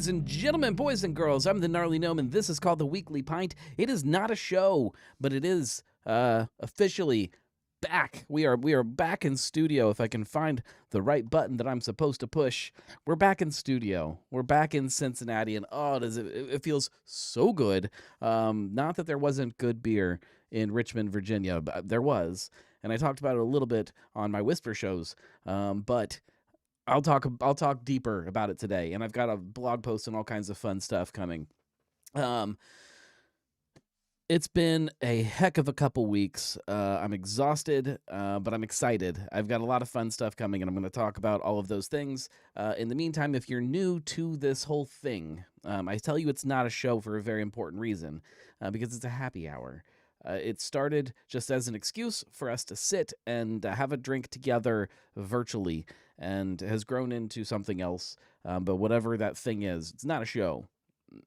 Ladies and gentlemen, boys and girls, I'm the Gnarly Gnome, and this is called the Weekly Pint. It is not a show, but it is officially back. We are back in studio. If I can find the right button that I'm supposed to push, we're back in studio. We're back in Cincinnati, and it feels so good. Not that there wasn't good beer in Richmond, Virginia, but there was, and I talked about it a little bit on my Whisper shows. But I'll talk deeper about it today, and I've got a blog post and all kinds of fun stuff coming. It's been a heck of a couple weeks. I'm exhausted, but I'm excited. I've got a lot of fun stuff coming, and I'm going to talk about all of those things. In the meantime, if you're new to this whole thing, I tell you it's not a show for a very important reason, because it's a happy hour. It started just as an excuse for us to sit and have a drink together virtually, and has grown into something else. But whatever that thing is, it's not a show.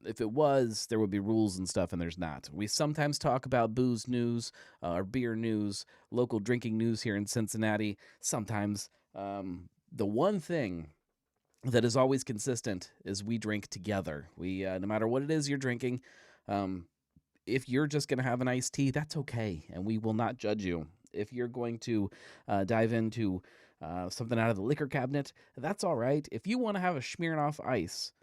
If it was, there would be rules and stuff, and there's not. We sometimes talk about booze news or beer news, local drinking news here in Cincinnati. Sometimes the one thing that is always consistent is we drink together. We no matter what it is you're drinking, if you're just going to have an iced tea, that's okay, and we will not judge you. If you're going to dive into something out of the liquor cabinet, that's all right. If you want to have a Smirnoff Ice,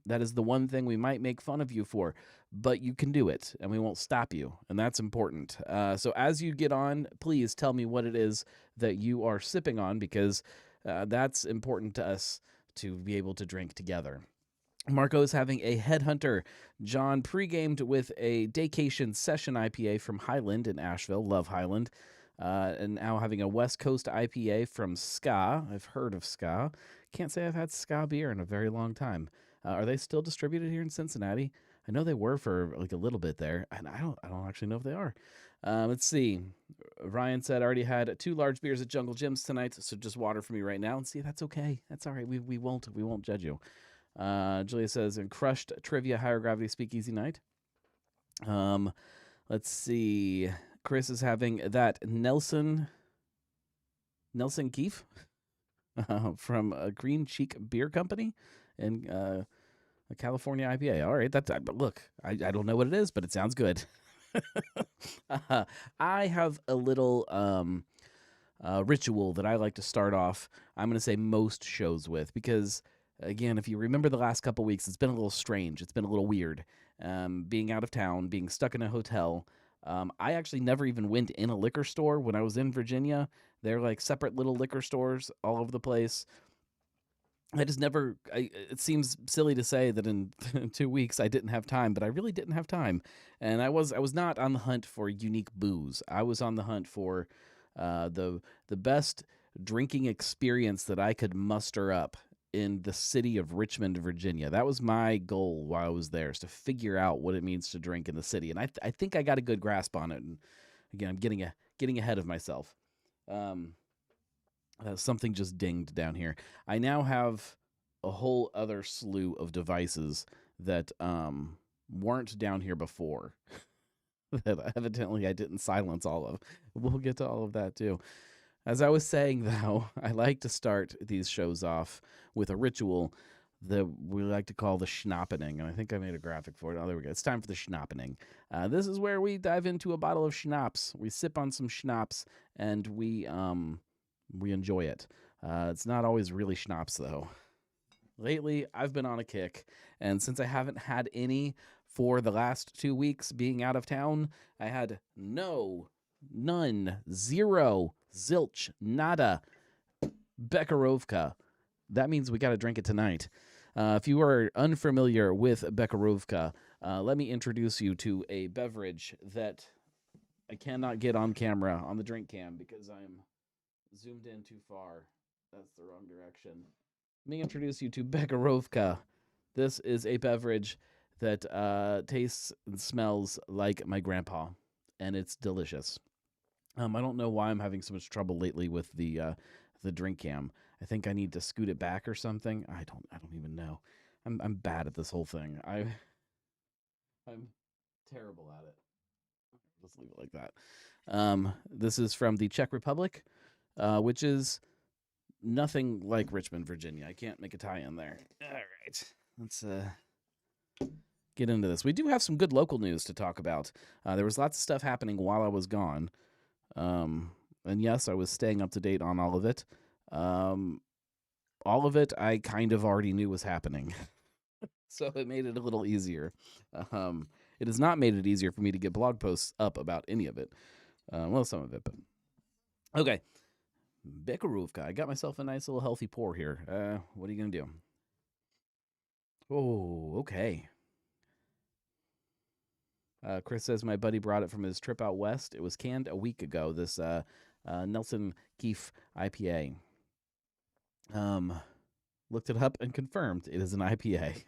that is the one thing we might make fun of you for, but you can do it, and we won't stop you, and that's important. So as you get on, please tell me what it is that you are sipping on, because that's important to us to be able to drink together. Marco is having a Headhunter. John pre-gamed with a Daycation Session IPA from Highland in Asheville. Love Highland. And now having a West Coast IPA from Ska. I've heard of Ska. Can't say I've had Ska beer in a very long time. Are they still distributed here in Cincinnati? I know they were for like a little bit there, and I don't actually know if they are. Let's see. Ryan said, I already had 2 large beers at Jungle Jim's tonight, so just water for me right now. And see, that's okay. That's all right. We won't judge you. Julia says, and crushed trivia higher gravity speakeasy night. Let's see. Chris is having that Nelson Keefe from Green Cheek Beer Company in a California IPA. All right, look, I don't know what it is, but it sounds good. I have a little ritual that I like to start off, I'm going to say most shows with, because again, if you remember the last couple weeks, it's been a little strange. It's been a little weird. Being out of town, being stuck in a hotel. I actually never even went in a liquor store when I was in Virginia. They're like separate little liquor stores all over the place. I just never, it seems silly to say that in 2 weeks I didn't have time, but I really didn't have time. And I was not on the hunt for unique booze. I was on the hunt for the best drinking experience that I could muster up in the city of Richmond, Virginia. That was my goal while I was there, is to figure out what it means to drink in the city. And I think I got a good grasp on it. And again, I'm getting ahead of myself. Something just dinged down here. I now have a whole other slew of devices that weren't down here before that evidently I didn't silence all of. We'll get to all of that too. As I was saying, though, I like to start these shows off with a ritual that we like to call the schnappening, and I think I made a graphic for it. Oh, there we go. It's time for the schnappening. This is where we dive into a bottle of schnapps. We sip on some schnapps, and we enjoy it. It's not always really schnapps, though. Lately, I've been on a kick, and since I haven't had any for the last 2 weeks being out of town, I had none, zero, zilch, nada, Bekarovka. That means we got to drink it tonight. If you are unfamiliar with Bekarovka, let me introduce you to a beverage that I cannot get on camera on the drink cam because I'm zoomed in too far. That's the wrong direction. Let me introduce you to Bekarovka. This is a beverage that tastes and smells like my grandpa, and it's delicious. I don't know why I'm having so much trouble lately with the drink cam. I think I need to scoot it back or something. I don't even know. I'm bad at this whole thing. I'm terrible at it. Just leave it like that. This is from the Czech Republic, which is nothing like Richmond, Virginia. I can't make a tie in there. All right. Let's get into this. We do have some good local news to talk about. There was lots of stuff happening while I was gone. And yes, I was staying up to date on all of it. Um, all of it I kind of already knew was happening. So it made it a little easier. It has not made it easier for me to get blog posts up about any of it. Well, some of it, but okay. Bekarovka. I got myself a nice little healthy pour here. What are you gonna do? Oh, okay. Chris says my buddy brought it from his trip out west. It was canned a week ago. This Nelson Keefe IPA. Looked it up and confirmed it is an IPA.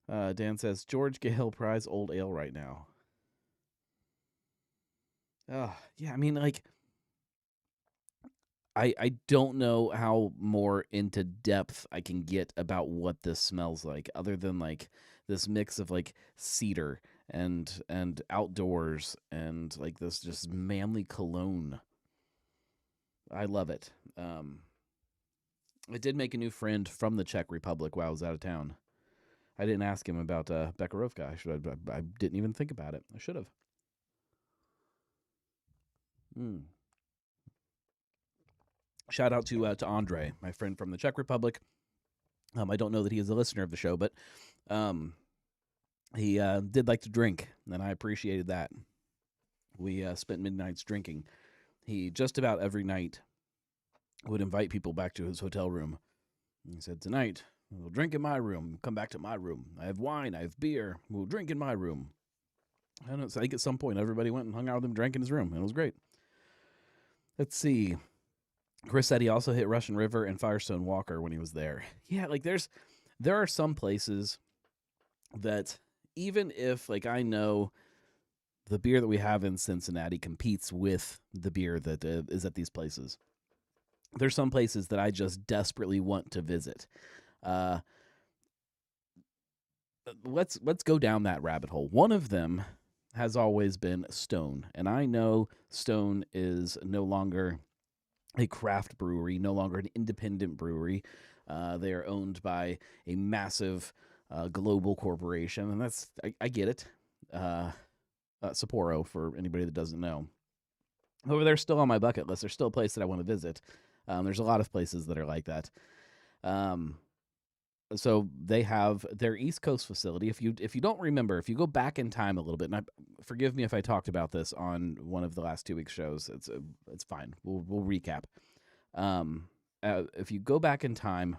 Dan says George Gale Prize Old Ale right now. Yeah, I mean, like, I don't know how more into depth I can get about what this smells like, other than like this mix of like cedar and outdoors and like this just manly cologne. I love it. I did make a new friend from the Czech Republic while I was out of town. I didn't ask him about Bekarovka. I didn't even think about it. I should have. Mm. Shout out to Andre, my friend from the Czech Republic. I don't know that he is a listener of the show, but he did like to drink, and I appreciated that. We spent midnights drinking. He just about every night would invite people back to his hotel room. He said, "Tonight, we'll drink in my room. Come back to my room. I have wine. I have beer. We'll drink in my room." I don't know. So I think at some point everybody went and hung out with him, drank in his room, and it was great. Let's see. Chris said he also hit Russian River and Firestone Walker when he was there. Yeah, like there are some places that even if like I know the beer that we have in Cincinnati competes with the beer that is at these places, there's some places that I just desperately want to visit. Uh, let's go down that rabbit hole. One of them has always been Stone, and I know Stone is no longer a craft brewery, no longer an independent brewery. They are owned by a massive global corporation, and that's I get it. Sapporo, for anybody that doesn't know. However, they're still on my bucket list. They're still a place that I want to visit. There's a lot of places that are like that. So they have their East Coast facility. If you don't remember, if you go back in time a little bit, and forgive me if I talked about this on one of the last 2 weeks shows, it's fine. We'll recap. If you go back in time,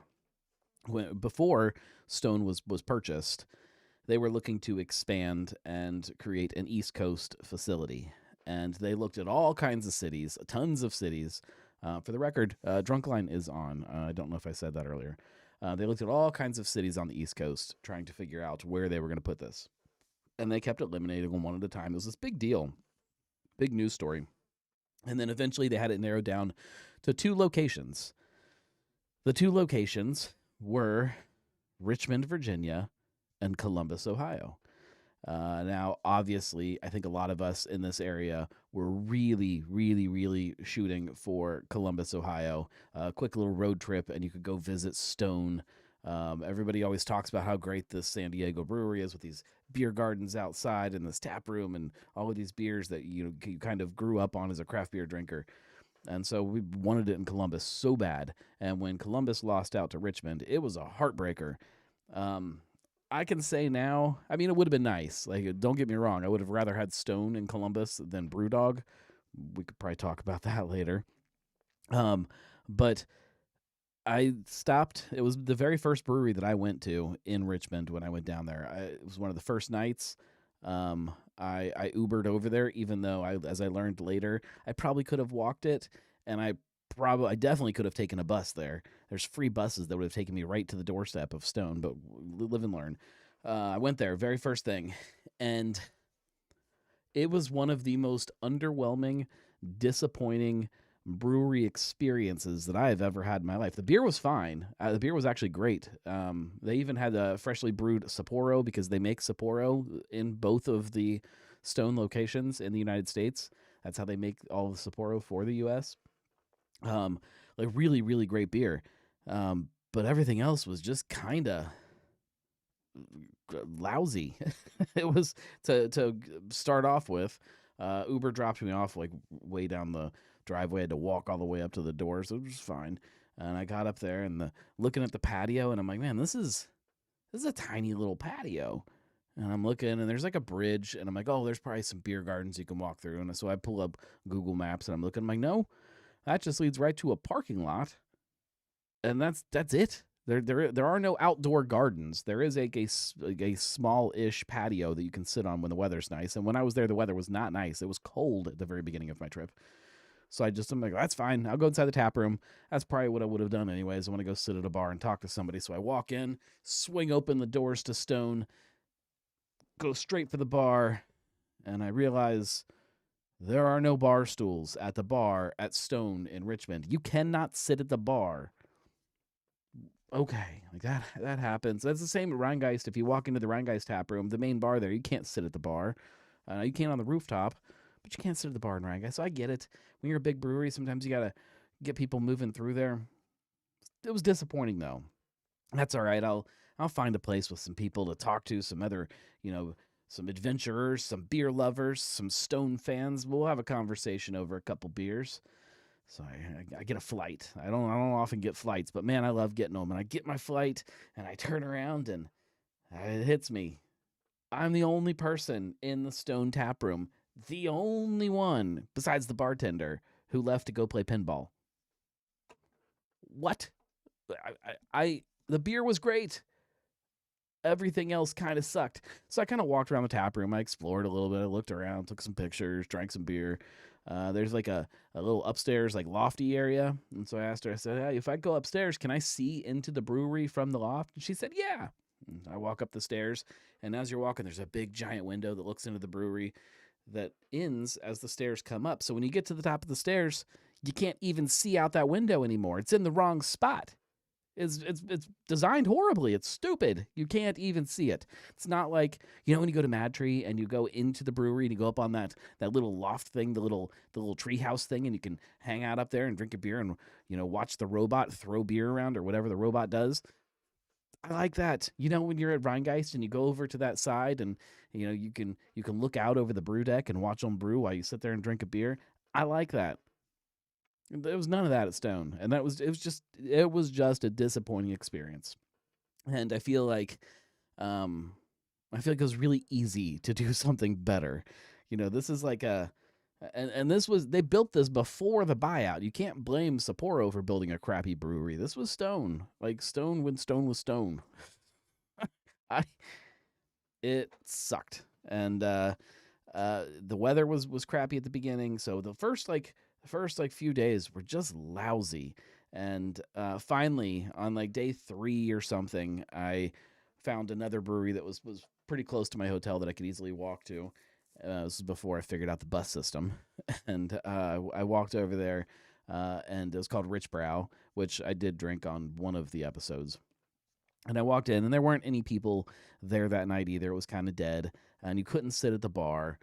before Stone was purchased, they were looking to expand and create an East Coast facility, and they looked at all kinds of cities, tons of cities. For the record, Drunkline is on. I don't know if I said that earlier. They looked at all kinds of cities on the East Coast, trying to figure out where they were going to put this. And they kept eliminating them one at a time. It was this big deal, big news story. And then eventually they had it narrowed down to 2 locations. The 2 locations were Richmond, Virginia, and Columbus, Ohio. Now, obviously, I think a lot of us in this area were really, really, really shooting for Columbus, Ohio. A quick little road trip, and you could go visit Stone. Everybody always talks about how great this San Diego brewery is with these beer gardens outside and this tap room and all of these beers that you kind of grew up on as a craft beer drinker. And so we wanted it in Columbus so bad. And when Columbus lost out to Richmond, it was a heartbreaker. I can say now, I mean, it would have been nice. Like, don't get me wrong. I would have rather had Stone in Columbus than Brewdog. We could probably talk about that later. But I stopped. It was the very first brewery that I went to in Richmond when I went down there. It was one of the first nights. I Ubered over there, even though as I learned later, I probably could have walked it, and I definitely could have taken a bus there. There's free buses that would have taken me right to the doorstep of Stone, but live and learn. I went there, very first thing, and it was one of the most underwhelming, disappointing brewery experiences that I have ever had in my life. The beer was fine. The beer was actually great. They even had a freshly brewed Sapporo because they make Sapporo in both of the Stone locations in the United States. That's how they make all the Sapporo for the U.S. Like really, really great beer. but everything else was just kind of lousy. It was to start off with. Uber dropped me off like way down the driveway. I had to walk all the way up to the door, so it was fine. And I got up there and looking at the patio, and I'm like, man, this is a tiny little patio. And I'm looking, and there's like a bridge, and I'm like, oh, there's probably some beer gardens you can walk through. And so I pull up Google Maps, and I'm looking, I'm like, no, that just leads right to a parking lot, and that's it. There are no outdoor gardens. There is a small-ish patio that you can sit on when the weather's nice. And when I was there, the weather was not nice. It was cold at the very beginning of my trip. So I'm like, that's fine. I'll go inside the tap room. That's probably what I would have done anyways. I want to go sit at a bar and talk to somebody. So I walk in, swing open the doors to Stone, go straight for the bar, and I realize there are no bar stools at the bar at Stone in Richmond. You cannot sit at the bar. Okay, like that happens. That's the same at Rheingeist. If you walk into the Rheingeist tap room, the main bar there, you can't sit at the bar. You can on the rooftop, but you can't sit at the bar in Rheingeist. So I get it. When you're a big brewery, sometimes you gotta get people moving through there. It was disappointing though. That's all right. I'll find a place with some people to talk to, some other, some adventurers, some beer lovers, some Stone fans. We'll have a conversation over a couple beers. So I get a flight. I don't often get flights, but man, I love getting them. And I get my flight, and I turn around, and it hits me. I'm the only person in the Stone tap room, the only one besides the bartender who left to go play pinball. What? The beer was great. Everything else kind of sucked. So I kind of walked around the tap room. I explored a little bit. I looked around, took some pictures, drank some beer. There's like a little upstairs, like lofty area. And so I asked her, I said, hey, if I go upstairs, can I see into the brewery from the loft? And she said, yeah. And I walk up the stairs. And as you're walking, there's a big giant window that looks into the brewery that ends as the stairs come up. So when you get to the top of the stairs, you can't even see out that window anymore. It's in the wrong spot. It's designed horribly. It's stupid. You can't even see it. It's not like, when you go to Mad Tree and you go into the brewery and you go up on that little loft thing, the little tree house thing, and you can hang out up there and drink a beer and watch the robot throw beer around or whatever the robot does. I like that. When you're at Rheingeist and you go over to that side and you can look out over the brew deck and watch them brew while you sit there and drink a beer. I like that. There was none of that at Stone, and it was just a disappointing experience. And I feel like it was really easy to do something better. This is like and they built this before the buyout. You can't blame Sapporo for building a crappy brewery. This was Stone, like Stone when Stone was Stone. It sucked, and the weather was crappy at the beginning. So the first few days were just lousy. And finally, on like day 3 or something, I found another brewery that was pretty close to my hotel that I could easily walk to. This was before I figured out the bus system. And I walked over there, and it was called Rich Brow, which I did drink on one of the episodes. And I walked in, and there weren't any people there that night either. It was kind of dead, and you couldn't sit at the bar,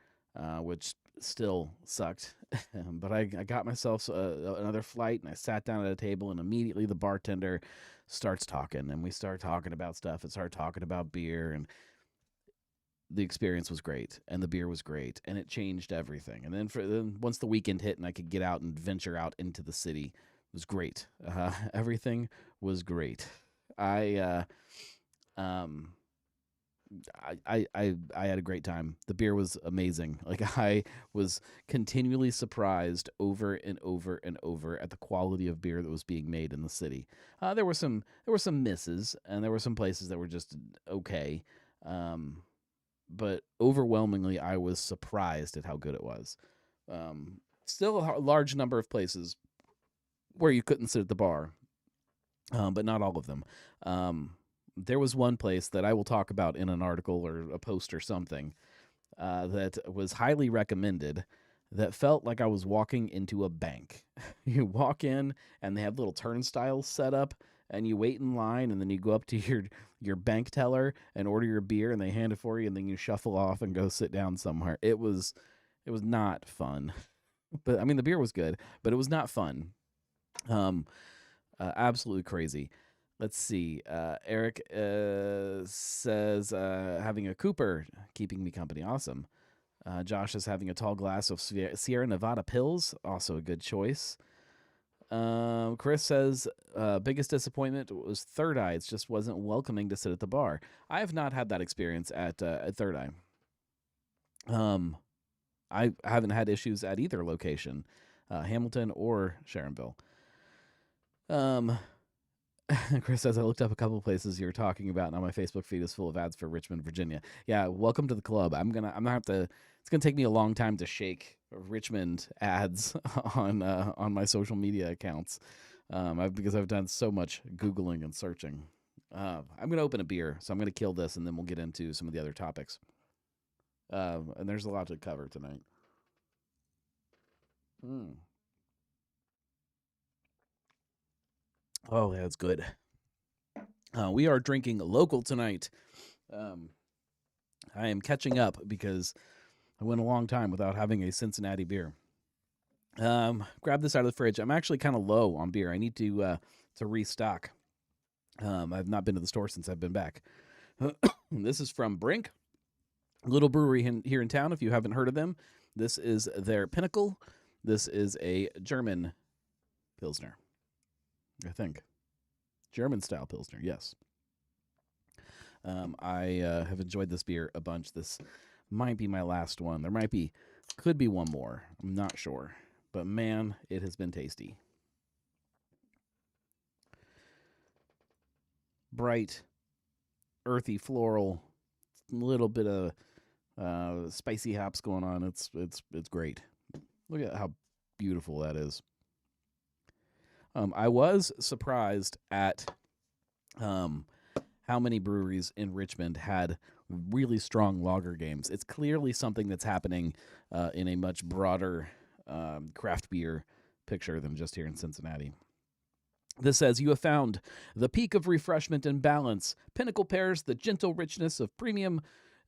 which still sucked. But I got myself another flight, and I sat down at a table, and immediately the bartender starts talking, and we start talking about stuff and start talking about beer, and the experience was great, and the beer was great, and it changed everything. And then once the weekend hit and I could get out and venture out into the city, it was great. Everything was great. I had a great time. The beer was amazing. Like, I was continually surprised over and over and over at the quality of beer that was being made in the city. There were some misses, and there were some places that were just okay. But overwhelmingly, I was surprised at how good it was. Still a large number of places where you couldn't sit at the bar, but not all of them. There was one place that I will talk about in an article or a post or something that was highly recommended, that felt like I was walking into a bank. You walk in, and they have little turnstiles set up, and you wait in line, and then you go up to your bank teller and order your beer, and they hand it for you, and then you shuffle off and go sit down somewhere. It was not fun. But I mean, the beer was good, but it was not fun. Absolutely crazy. Let's see. Eric says having a Cooper keeping me company. Awesome. Josh is having a tall glass of Sierra Nevada Pills. Also a good choice. Chris says biggest disappointment was Third Eye. It just wasn't welcoming to sit at the bar. I have not had that experience at Third Eye. I haven't had issues at either location, Hamilton or Sharonville. Chris says I looked up a couple places you're talking about. Now my Facebook feed is full of ads for Richmond, Virginia. Yeah, welcome to the club. I'm gonna have to. It's gonna take me a long time to shake Richmond ads on my social media accounts, because I've done so much Googling and searching. I'm gonna open a beer, so I'm gonna kill this, and then we'll get into some of the other topics. And there's a lot to cover tonight. Oh, that's good. We are drinking local tonight. I am catching up because I went a long time without having a Cincinnati beer. Grab this out of the fridge. I'm actually kind of low on beer. I need to restock. I've not been to the store since I've been back. This is from Brink, little brewery here in town. If you haven't heard of them, this is their Pinnacle. This is a German Pilsner, I think. German style Pilsner, yes. I have enjoyed this beer a bunch. This might be my last one. There could be one more. I'm not sure. But man, it has been tasty. Bright, earthy, floral, little bit of spicy hops going on. It's great. Look at how beautiful that is. I was surprised at how many breweries in Richmond had really strong lager games. It's clearly something that's happening in a much broader craft beer picture than just here in Cincinnati. This says, you have found the peak of refreshment and balance. Pinnacle pairs the gentle richness of premium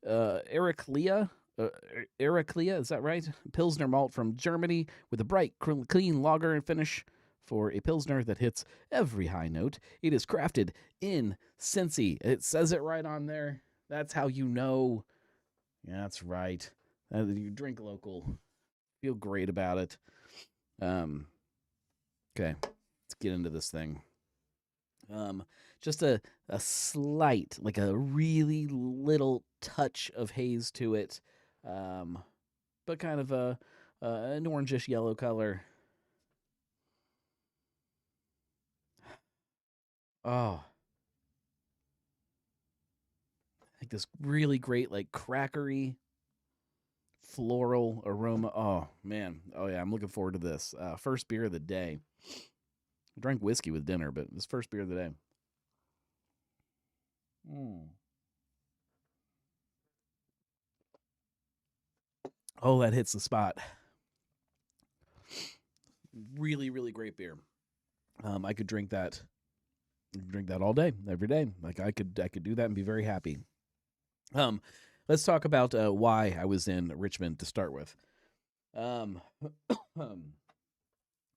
Ericlea, is that right? Pilsner malt from Germany with a bright, clean lager and finish. For a Pilsner that hits every high note, it is crafted in Cincy. It says it right on there. That's how you know. Yeah, that's right. You drink local. Feel great about it. Okay, let's get into this thing. Just a slight, like a really little touch of haze to it, but kind of an orangish yellow color. Oh, like this really great, like crackery, floral aroma. Oh man, oh yeah, I'm looking forward to this. First beer of the day. I drank whiskey with dinner, but this first beer of the day. Oh, that hits the spot. Really, really great beer. I could drink that all day, every day. Like I could do that and be very happy. Let's talk about why I was in Richmond to start with.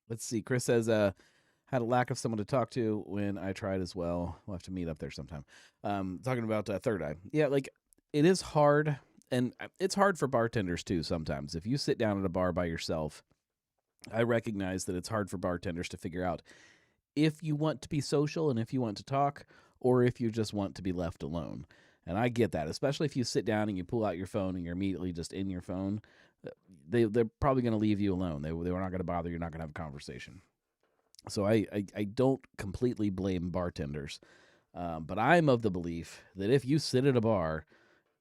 Let's see. Chris says had a lack of someone to talk to when I tried as well. We'll have to meet up there sometime. Talking about Third Eye. Yeah, like it is hard, and it's hard for bartenders too sometimes. If you sit down at a bar by yourself, I recognize that it's hard for bartenders to figure out if you want to be social and if you want to talk, or if you just want to be left alone. And I get that, especially if you sit down and you pull out your phone and you're immediately just in your phone. They're probably going to leave you alone. They were not going to bother. You're not going to have a conversation. So I don't completely blame bartenders, but I'm of the belief that if you sit at a bar,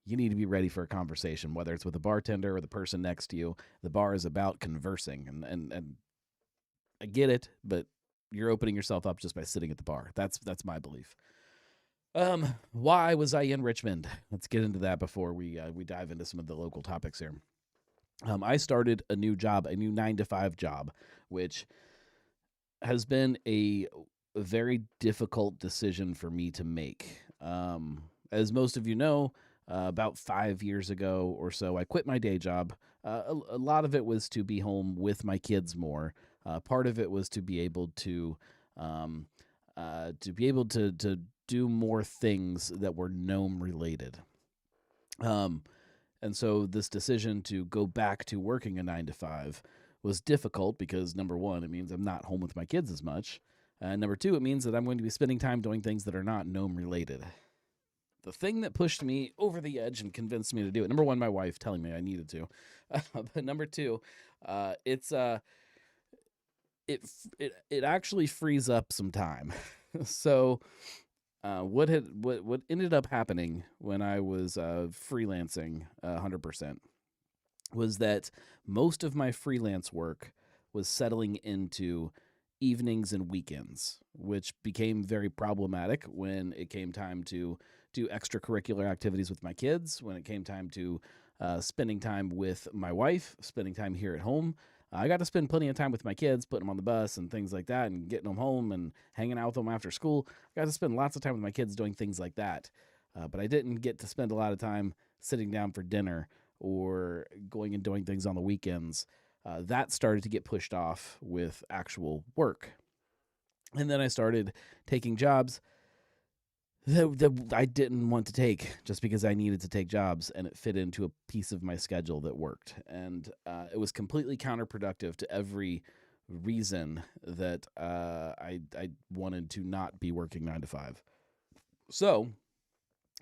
you need to be ready for a conversation, whether it's with a bartender or the person next to you. The bar is about conversing, and I get it, but you're opening yourself up just by sitting at the bar. That's my belief. Why was I in Richmond? Let's get into that before we dive into some of the local topics here. I started a new job, a new 9-to-5 job, which has been a very difficult decision for me to make. As most of you know, about 5 years ago or so, I quit my day job. A lot of it was to be home with my kids more. Part of it was to be able to to be able to do more things that were gnome related. And so this decision to go back to working a 9 to 5 was difficult because, number one, it means I'm not home with my kids as much. And number two, it means that I'm going to be spending time doing things that are not gnome related. The thing that pushed me over the edge and convinced me to do it, number one, my wife telling me I needed to. But number two, it actually frees up some time. So what ended up happening when I was freelancing 100% was that most of my freelance work was settling into evenings and weekends, which became very problematic when it came time to do extracurricular activities with my kids, when it came time to spending time with my wife, spending time here at home. I got to spend plenty of time with my kids, putting them on the bus and things like that, and getting them home and hanging out with them after school. I got to spend lots of time with my kids doing things like that. But I didn't get to spend a lot of time sitting down for dinner or going and doing things on the weekends. That started to get pushed off with actual work. And then I started taking jobs that I didn't want to take just because I needed to take jobs, and it fit into a piece of my schedule that worked. And it was completely counterproductive to every reason that I wanted to not be working 9 to 5. So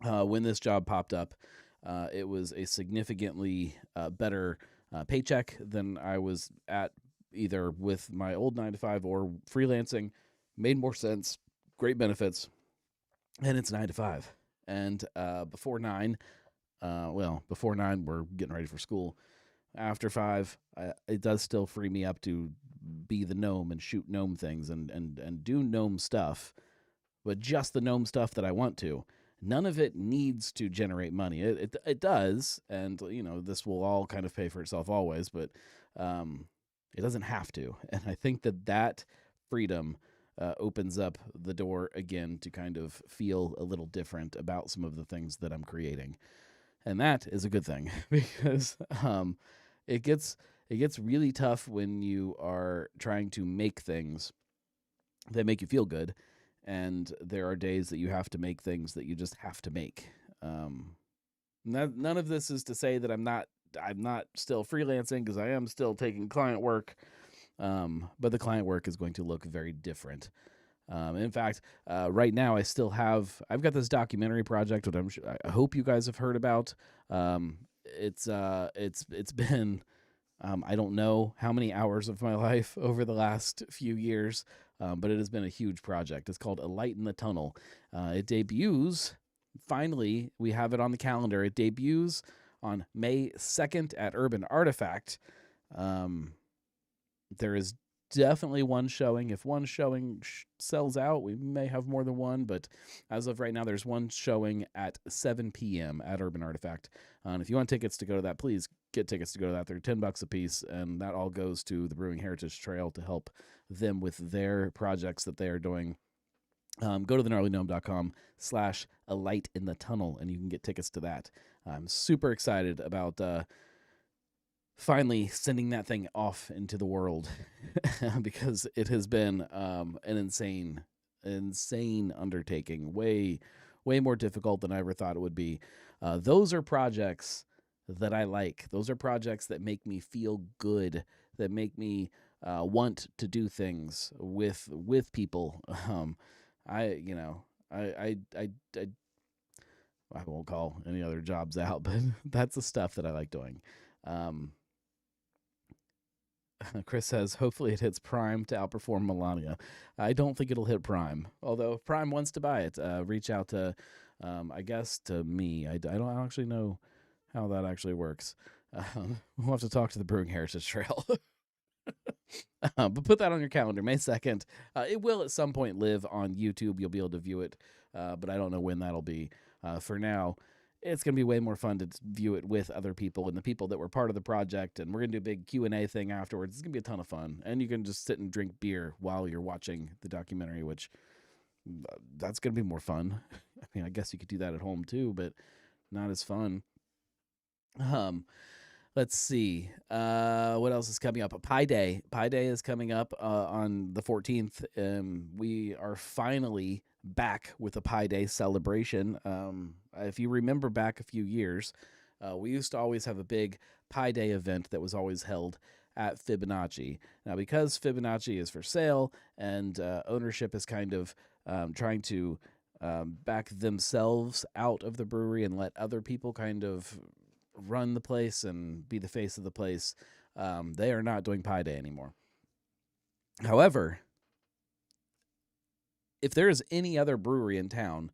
when this job popped up, it was a significantly better paycheck than I was at either with my old 9 to 5 or freelancing. Made more sense, great benefits. And it's 9 to 5. And before 9, before 9, we're getting ready for school. After 5, it does still free me up to be the gnome and shoot gnome things and do gnome stuff, but just the gnome stuff that I want to. None of it needs to generate money. It does, and this will all kind of pay for itself always, but it doesn't have to. And I think that freedom opens up the door again to kind of feel a little different about some of the things that I'm creating. And that is a good thing because it gets really tough when you are trying to make things that make you feel good. And there are days that you have to make things that you just have to make. None of this is to say that I'm not still freelancing, because I am still taking client work. But the client work is going to look very different. In fact, right now I've got this documentary project, which I hope you guys have heard about. It's been, I don't know how many hours of my life over the last few years, but it has been a huge project. It's called A Light in the Tunnel. It debuts, finally, we have it on the calendar. It debuts on May 2nd at Urban Artifact. There is definitely one showing. If one showing sells out, we may have more than one, but as of right now, there's one showing at 7 p.m. at Urban Artifact. And if you want tickets to go to that, please get tickets to go to that. They're $10 a piece, and that all goes to the Brewing Heritage Trail to help them with their projects that they are doing. Go to thegnarlygnome.com/a light in the tunnel, and you can get tickets to that. I'm super excited about finally sending that thing off into the world because it has been an insane undertaking, way more difficult than I ever thought it would be. Those are projects that I like. Those are projects that make me feel good, that make me want to do things with people. I won't call any other jobs out, but that's the stuff that I like doing. Chris says, hopefully it hits Prime to outperform Melania. I don't think it'll hit Prime. Although if Prime wants to buy it, reach out to, I guess, to me. I don't actually know how that actually works. We'll have to talk to the Brewing Heritage Trail. But put that on your calendar, May 2nd. It will at some point live on YouTube. You'll be able to view it, but I don't know when that'll be. For now, it's going to be way more fun to view it with other people and the people that were part of the project, and we're going to do a big Q&A thing afterwards. It's going to be a ton of fun, and you can just sit and drink beer while you're watching the documentary, which that's going to be more fun. I mean, I guess you could do that at home too, but not as fun. Let's see. What else is coming up? A Pi Day. Pi Day is coming up on the 14th. We are finally back with a Pi Day celebration. If you remember back a few years, we used to always have a big Pi Day event that was always held at Fibonacci. Now, because Fibonacci is for sale and ownership is kind of trying to back themselves out of the brewery and let other people kind of run the place and be the face of the place, they are not doing Pi Day anymore. However, if there is any other brewery in town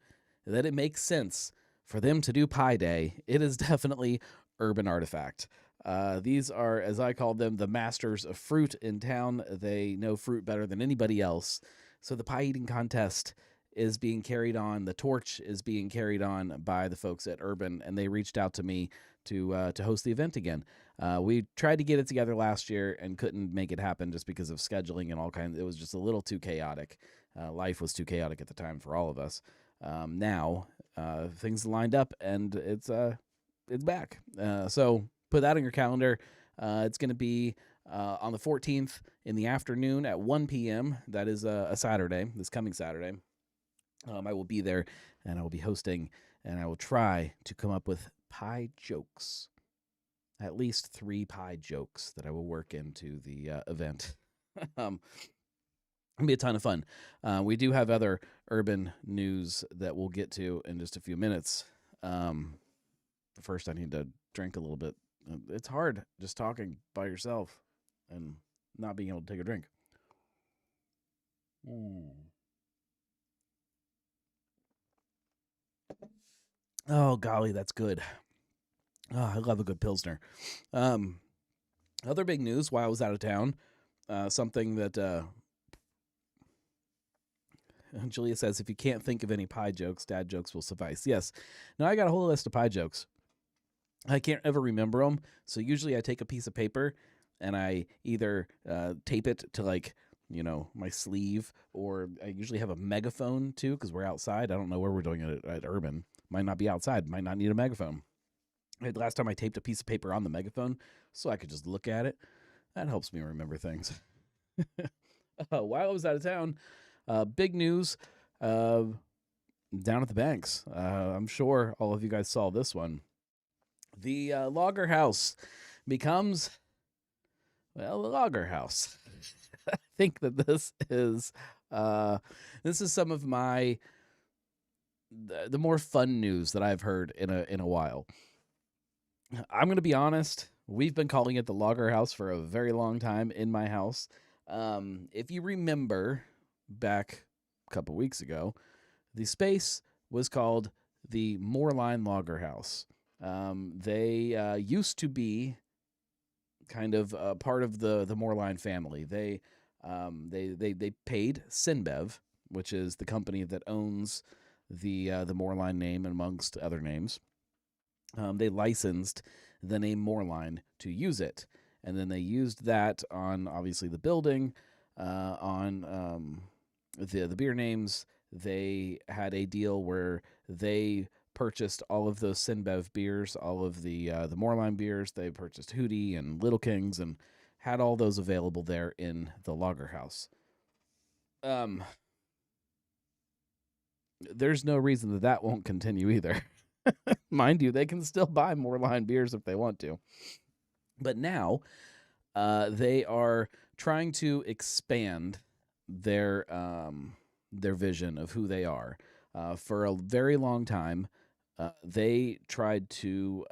that it makes sense for them to do Pi Day, it is definitely Urban Artifact. These are, as I call them, the masters of fruit in town. They know fruit better than anybody else. So the pie eating contest is being carried on. The torch is being carried on by the folks at Urban, and they reached out to me to host the event again. We tried to get it together last year and couldn't make it happen just because of scheduling and all kinds. It was just a little too chaotic. Life was too chaotic at the time for all of us. Now things lined up and it's back. So put that on your calendar. It's going to be on the 14th in the afternoon at 1 p.m. That is a Saturday, this coming Saturday. I will be there and I will be hosting, and I will try to come up with pie jokes, at least 3 pie jokes that I will work into the event. It'll be a ton of fun. We do have other urban news that we'll get to in just a few minutes. First, I need to drink a little bit. It's hard just talking by yourself and not being able to take a drink. Oh, golly, that's good. Oh, I love a good Pilsner. Other big news while I was out of town, something that Julia says, if you can't think of any pie jokes, dad jokes will suffice. Yes. Now, I got a whole list of pie jokes. I can't ever remember them, so usually I take a piece of paper and I either tape it to, like, my sleeve, or I usually have a megaphone too, because we're outside. I don't know where we're doing it at Urban. Might not be outside. Might not need a megaphone. Last time I taped a piece of paper on the megaphone so I could just look at it. That helps me remember things. While I was out of town, big news down at the banks. I'm sure all of you guys saw this one. The Lager House becomes, well, the Lager House. I think that this is some of my the more fun news that I've heard in a while. I'm going to be honest. We've been calling it the Lager House for a very long time in my house. If you remember back a couple weeks ago, the space was called the Moorline Lager House. They used to be kind of part of the Moorline family. They paid Sinbev, which is the company that owns the Moorline name amongst other names. They licensed the name Moorline to use it, and then they used that on, obviously, the building, on the beer names. They had a deal where they purchased all of those Sinbev beers, all of the Moorline beers. They purchased Hootie and Little Kings and had all those available there in the Lager House. There's no reason that won't continue either. Mind you, they can still buy Moorline beers if they want to. But now they are trying to expand their vision of who they are. For a very long time, they tried to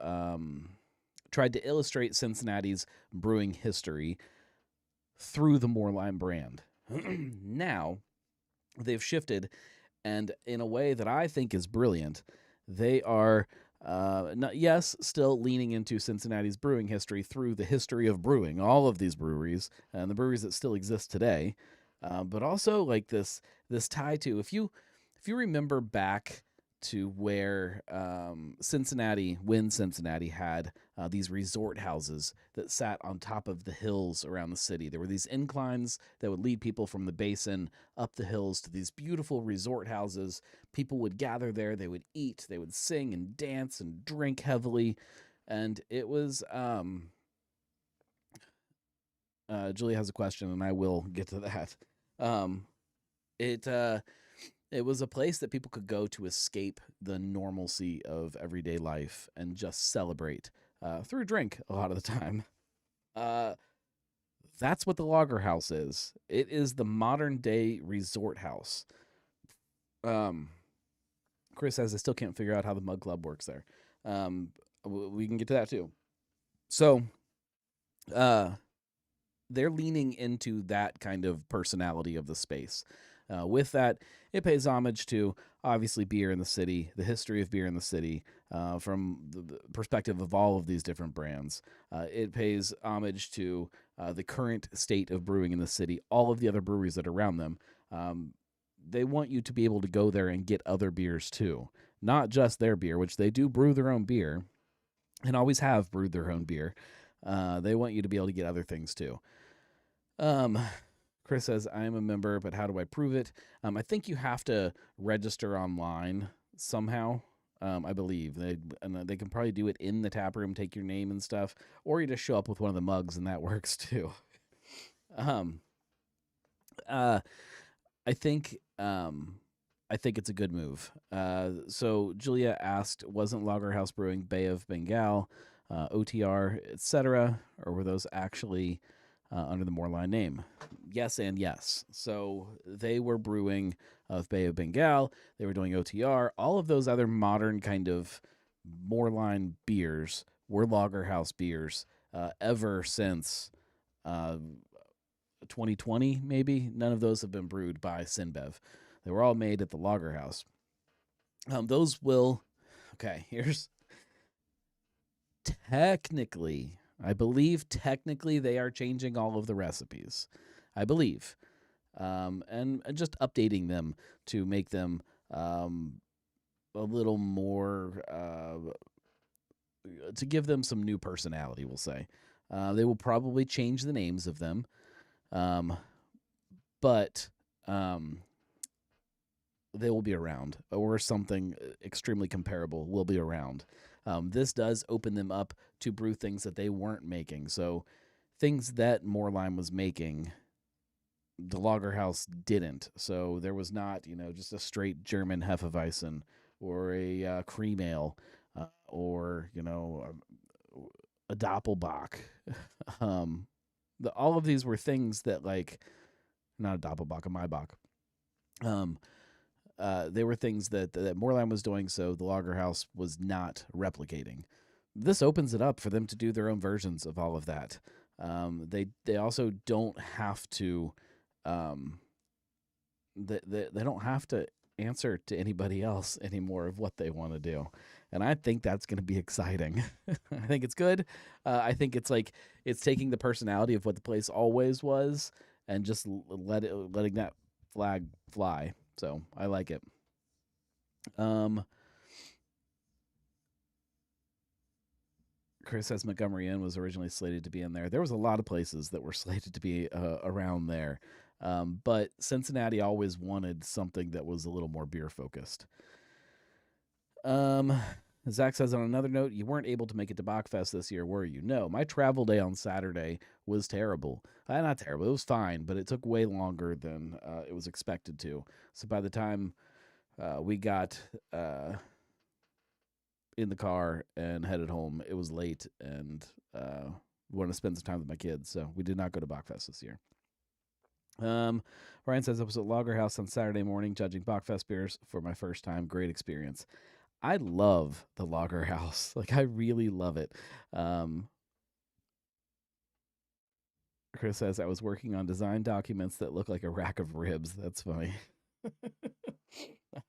illustrate Cincinnati's brewing history through the Moorline brand. Now they've shifted, and in a way that I think is brilliant, they are still leaning into Cincinnati's brewing history through the history of brewing, all of these breweries and the breweries that still exist today, but also like this tie to, if you remember back to where Cincinnati had these resort houses that sat on top of the hills around the city. There were these inclines that would lead people from the basin up the hills to these beautiful resort houses. People would gather there, they would eat, they would sing and dance and drink heavily. And it was Julia has a question, and I will get to that. Um, it uh, it was a place that people could go to escape the normalcy of everyday life and just celebrate through a drink a lot of the time. Uh, that's what the Lager House is. It is the modern day resort house. Um, Chris says I still can't figure out how the Mug Club works there. Um, we can get to that too. So, uh, they're leaning into that kind of personality of the space. With that, it pays homage to obviously beer in the city, the history of beer in the city, from the perspective of all of these different brands. It pays homage to the current state of brewing in the city, all of the other breweries that are around them. Um, they want you to be able to go there and get other beers too, not just their beer, which they do brew their own beer and always have brewed their own beer. They want you to be able to get other things too. Um, Chris says, I am a member, but how do I prove it? I think you have to register online somehow. I believe they can probably do it in the tap room, take your name and stuff, or you just show up with one of the mugs and that works too. Um, uh, I think I think it's a good move. So Julia asked, wasn't Lager House Brewing Bay of Bengal, OTR, etc., or were those actually under the Moreline name? Yes and yes. So they were brewing of Bay of Bengal. They were doing OTR. All of those other modern kind of Moreline beers were Lager House beers ever since 2020, maybe. None of those have been brewed by Sinbev. They were all made at the Lager House. Those will, okay, here's technically, I believe technically they are changing all of the recipes. I believe. And just updating them to make them a little more, to give them some new personality, we'll say. They will probably change the names of them. But they will be around, or something extremely comparable will be around. This does open them up to brew things that they weren't making. So things that Moreline was making, the Lager House didn't. So there was not, just a straight German Hefeweizen or a cream ale or, a Doppelbock. All of these were things that, like, not a Doppelbock, a Maibach. They were things that Moreline was doing, so the Lager House was not replicating. This opens it up for them to do their own versions of all of that. They also don't have to. They don't have to answer to anybody else anymore of what they want to do, and I think that's going to be exciting. I think it's good. I think it's taking the personality of what the place always was and just letting that flag fly. So I like it. Chris says Montgomery Inn was originally slated to be in there. There was a lot of places that were slated to be around there. But Cincinnati always wanted something that was a little more beer focused. Zach says, on another note, you weren't able to make it to Bachfest this year, were you? No, my travel day on Saturday was terrible. Not terrible, it was fine, but it took way longer than it was expected to. So by the time we got in the car and headed home, it was late, and wanted to spend some time with my kids, so we did not go to Bachfest this year. Ryan says I was at Lager House on Saturday morning judging Bachfest beers for my first time. Great experience. I love the Lager House. Like, I really love it. Chris says I was working on design documents that look like a rack of ribs. That's funny.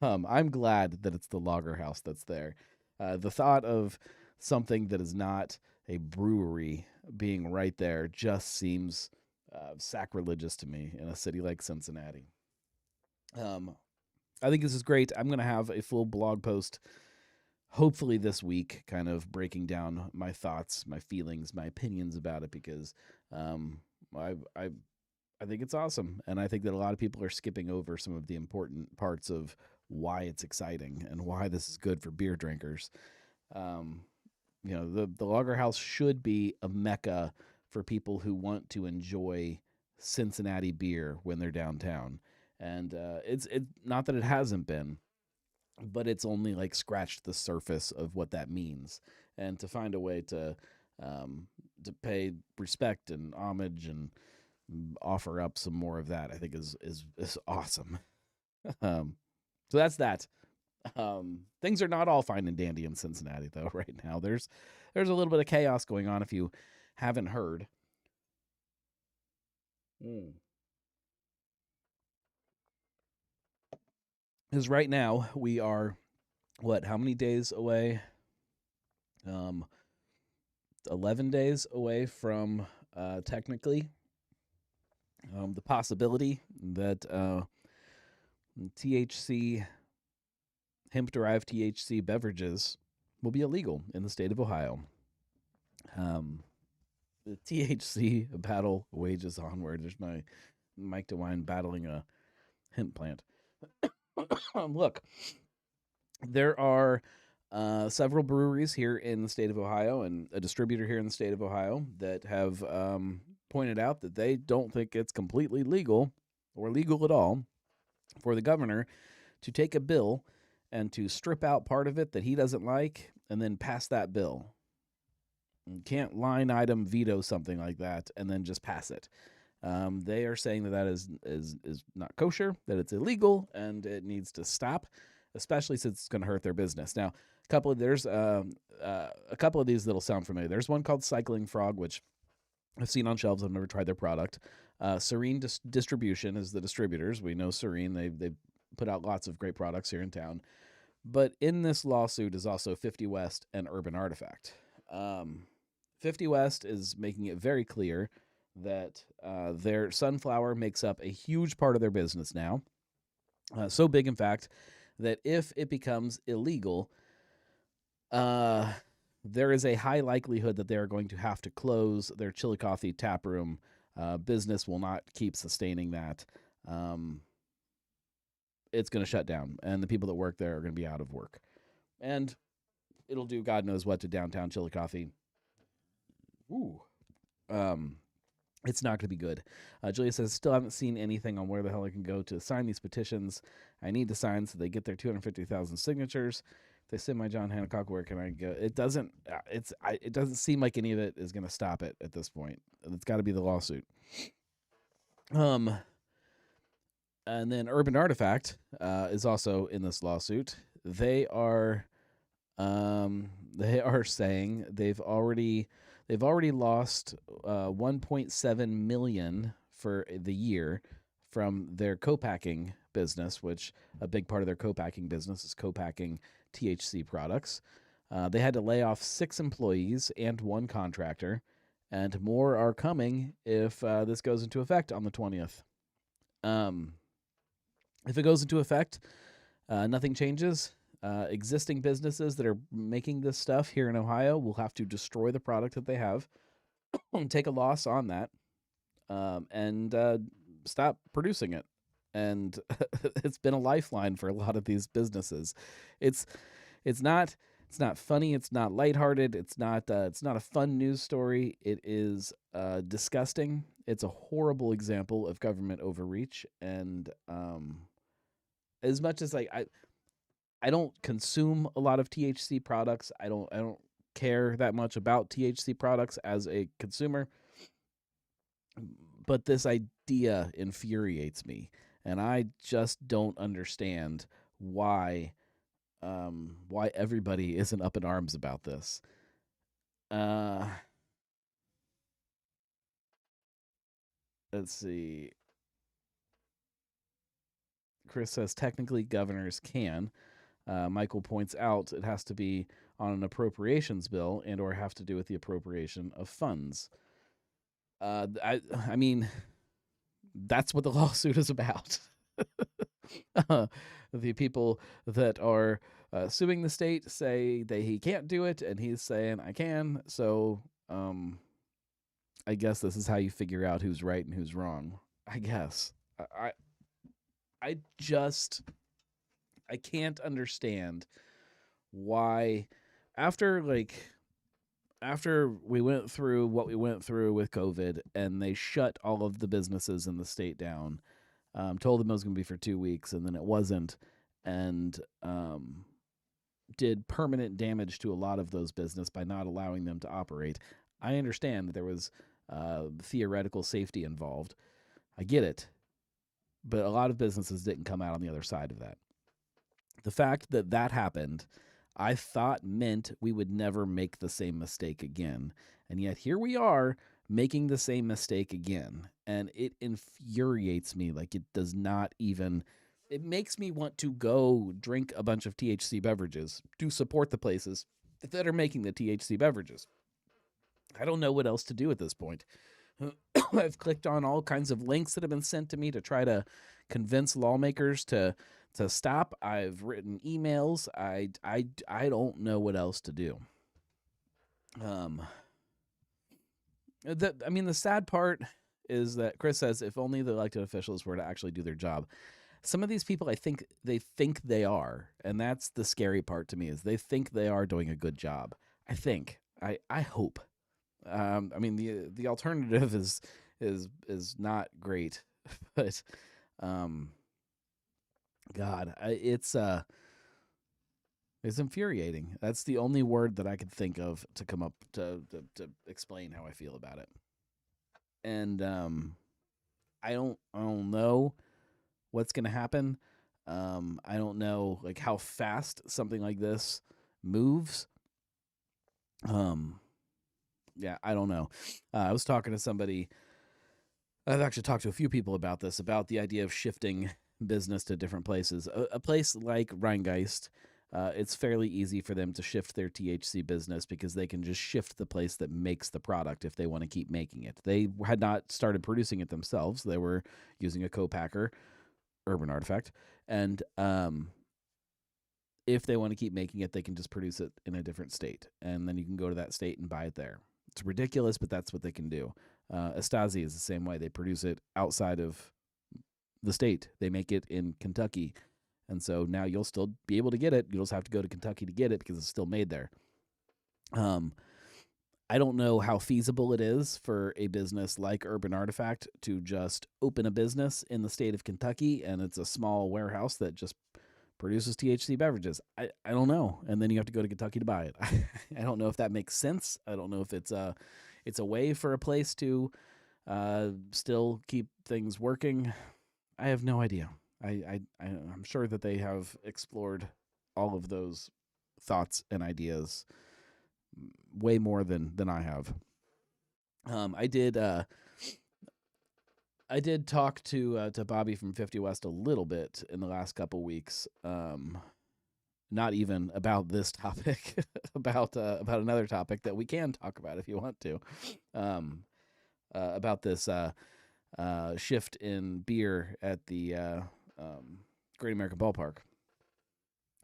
I'm glad that it's the Lager House that's there. The thought of something that is not a brewery being right there just seems sacrilegious to me in a city like Cincinnati. I think this is great. I'm going to have a full blog post hopefully this week, kind of breaking down my thoughts, my feelings, my opinions about it, because I think it's awesome, and I think that a lot of people are skipping over some of the important parts of why it's exciting and why this is good for beer drinkers. The Lager House should be a mecca for people who want to enjoy Cincinnati beer when they're downtown. And it's not that it hasn't been, but it's only like scratched the surface of what that means. And to find a way um, to pay respect and homage and offer up some more of that, I think is awesome. um, so that's that. Things are not all fine and dandy in Cincinnati though. Right now, there's a little bit of chaos going on. If you haven't heard, because right now we are what? How many days away? Um, 11 days away from technically the possibility that THC, hemp derived THC beverages will be illegal in the state of Ohio. Um, the THC battle wages onward. There's my Mike DeWine battling a hemp plant. Look, there are several breweries here in the state of Ohio and a distributor here in the state of Ohio that have pointed out that they don't think it's completely legal or legal at all for the governor to take a bill and to strip out part of it that he doesn't like and then pass that bill. You can't line item veto something like that and then just pass it. They are saying that is not kosher, that it's illegal, and it needs to stop, especially since it's going to hurt their business. Now, there's a couple of these that'll sound familiar. There's one called Cycling Frog, which I've seen on shelves. I've never tried their product. Serene Distribution is the distributors. We know Serene. They put out lots of great products here in town. But in this lawsuit is also 50 West and Urban Artifact. 50 West is making it very clear that their sunflower makes up a huge part of their business now. So big, in fact, that if it becomes illegal, there is a high likelihood that they are going to have to close their Chillicothe tap room. Business will not keep sustaining that. It's going to shut down, and the people that work there are going to be out of work. And it'll do God knows what to downtown Chillicothe. Ooh. It's not going to be good. Julia says, still haven't seen anything on where the hell I can go to sign these petitions. I need to sign so they get their 250,000 signatures. If they send my John Hancock, where can I go? It doesn't seem like any of it is going to stop it at this point. It's got to be the lawsuit. And then Urban Artifact is also in this lawsuit. They are saying they've already lost 1.7 million for the year from their co-packing business, which a big part of their co-packing business is co-packing THC products. They had to lay off 6 employees and 1 contractor, and more are coming if this goes into effect on the 20th. If it goes into effect, nothing changes. Existing businesses that are making this stuff here in Ohio will have to destroy the product that they have, take a loss on that, and stop producing it. And it's been a lifeline for a lot of these businesses. It's not funny. It's not lighthearted. It's not a fun news story. It is disgusting. It's a horrible example of government overreach. And as much as I don't consume a lot of THC products. I don't care that much about THC products as a consumer. But this idea infuriates me, and I just don't understand why everybody isn't up in arms about this. Let's see. Chris says technically governors can. Michael points out it has to be on an appropriations bill and or have to do with the appropriation of funds. I mean, that's what the lawsuit is about. The people that are suing the state say that he can't do it, and he's saying I can. So I guess this is how you figure out who's right and who's wrong. I guess I can't understand why, after after we went through what we went through with COVID, and they shut all of the businesses in the state down, told them it was going to be for 2 weeks, and then it wasn't, and did permanent damage to a lot of those business by not allowing them to operate. I understand that there was theoretical safety involved. I get it, but a lot of businesses didn't come out on the other side of that. The fact that that happened, I thought meant we would never make the same mistake again. And yet here we are making the same mistake again. And it infuriates me. Like, it does not even, it makes me want to go drink a bunch of THC beverages to support the places that are making the THC beverages. I don't know what else to do at this point. I've clicked on all kinds of links that have been sent to me to try to convince lawmakers to stop. I've written emails. I don't know what else to do. The sad part is that Chris says if only the elected officials were to actually do their job. Some of these people, I think they are, and that's the scary part to me, is they think they are doing a good job. I hope. The alternative is not great, but God, it's infuriating. That's the only word that I could think of to come up to explain how I feel about it. And I don't know what's going to happen. I don't know like how fast something like this moves. Yeah, I don't know. I was talking to somebody. I've actually talked to a few people about this, about the idea of shifting business to different places. A place like Rheingeist, it's fairly easy for them to shift their THC business because they can just shift the place that makes the product if they want to keep making it. They had not started producing it themselves. They were using a co-packer, Urban Artifact, and if they want to keep making it, they can just produce it in a different state, and then you can go to that state and buy it there. It's ridiculous, but that's what they can do. Estasi is the same way. They produce it outside of the state. They make it in Kentucky. And so now you'll still be able to get it. You'll just have to go to Kentucky to get it because it's still made there. I don't know how feasible it is for a business like Urban Artifact to just open a business in the state of Kentucky, and it's a small warehouse that just produces THC beverages. I don't know. And then you have to go to Kentucky to buy it. I don't know if that makes sense. I don't know if it's a way for a place to still keep things working. I have no idea. I'm sure that they have explored all of those thoughts and ideas way more than I have. I did talk to Bobby from 50 West a little bit in the last couple weeks. Not even about this topic, about another topic that we can talk about if you want to. About this shift in beer at the Great American Ballpark.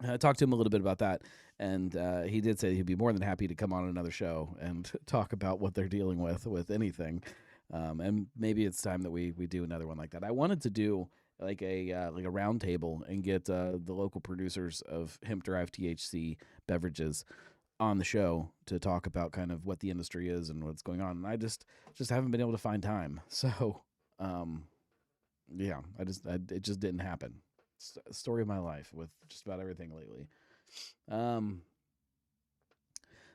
I talked to him a little bit about that, and he did say he'd be more than happy to come on another show and talk about what they're dealing with anything. And maybe it's time that we do another one like that. I wanted to do like a round table and get the local producers of hemp-derived THC beverages on the show to talk about kind of what the industry is and what's going on. And I just haven't been able to find time. So, yeah, it just didn't happen. It's a story of my life with just about everything lately.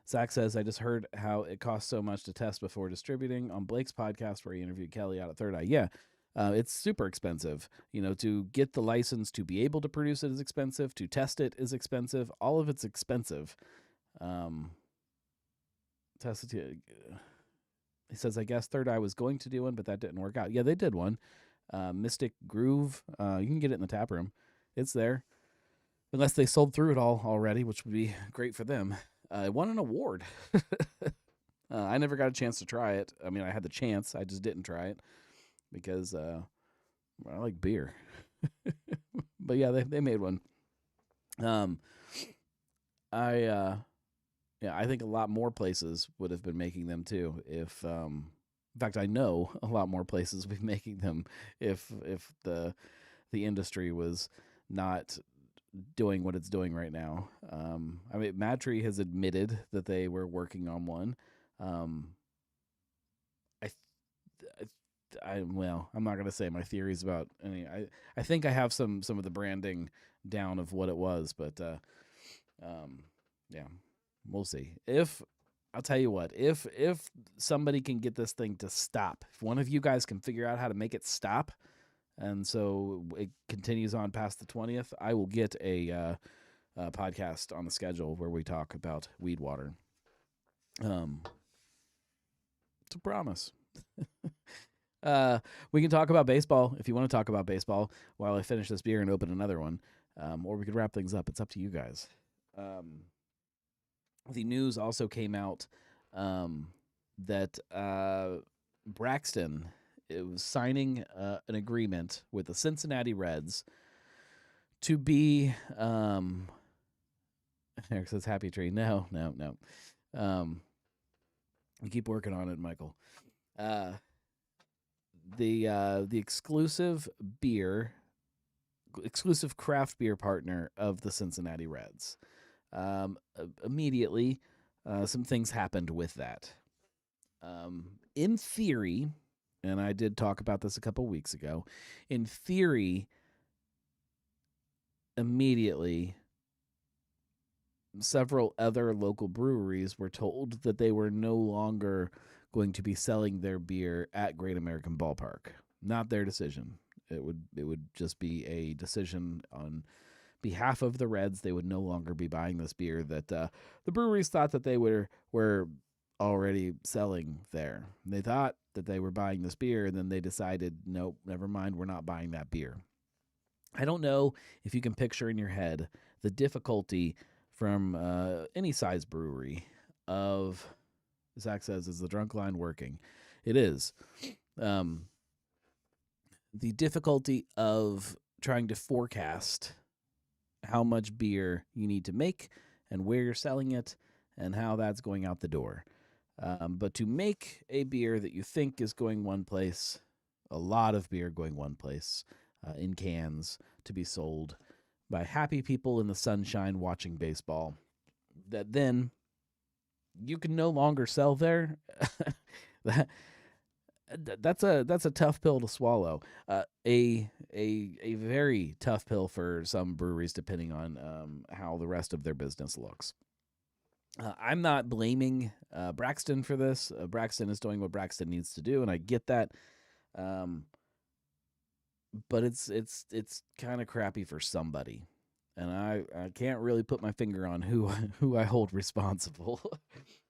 Zach says, I just heard how it costs so much to test before distributing on Blake's podcast where he interviewed Kelly out at Third Eye. Yeah, it's super expensive. To get the license to be able to produce it is expensive. To test it is expensive. All of it's expensive. Test it. He says, I guess Third Eye was going to do one, but that didn't work out. Yeah, they did one. Mystic Groove. You can get it in the tap room. It's there. Unless they sold through it all already, which would be great for them. It won an award. I never got a chance to try it. I mean, I had the chance. I just didn't try it because I like beer. But yeah, they made one. I think a lot more places would have been making them too. If, in fact, I know a lot more places would be making them if the industry was not doing what it's doing right now. I mean, Madtree has admitted that they were working on one. Um, I, well, I'm not gonna say my theories about any. I think I have some of the branding down of what it was, but yeah, we'll see. If I'll tell you what, if somebody can get this thing to stop, if one of you guys can figure out how to make it stop, and so it continues on past the 20th, I will get a podcast on the schedule where we talk about weed water. It's a promise. We can talk about baseball if you want to talk about baseball while I finish this beer and open another one, or we could wrap things up. It's up to you guys. The news also came out that Braxton was signing an agreement with the Cincinnati Reds to be. Eric says Happy Tree. No. We keep working on it, Michael. The exclusive craft beer partner of the Cincinnati Reds. Immediately, some things happened with that. In theory, and I did talk about this a couple weeks ago, in theory, immediately, several other local breweries were told that they were no longer going to be selling their beer at Great American Ballpark. Not their decision. It would just be a decision on behalf of the Reds. They would no longer be buying this beer that the breweries thought that they were already selling there. They thought that they were buying this beer, and then they decided, nope, never mind, we're not buying that beer. I don't know if you can picture in your head the difficulty from any size brewery of, Zach says, is the drunk line working? It is. The difficulty of trying to forecast how much beer you need to make and where you're selling it and how that's going out the door. But to make a beer that you think is going one place, a lot of beer going one place in cans to be sold by happy people in the sunshine watching baseball, that then you can no longer sell there. That's a tough pill to swallow. A very tough pill for some breweries, depending on how the rest of their business looks. I'm not blaming Braxton for this. Braxton is doing what Braxton needs to do, and I get that. But it's kind of crappy for somebody, and I can't really put my finger on who I hold responsible.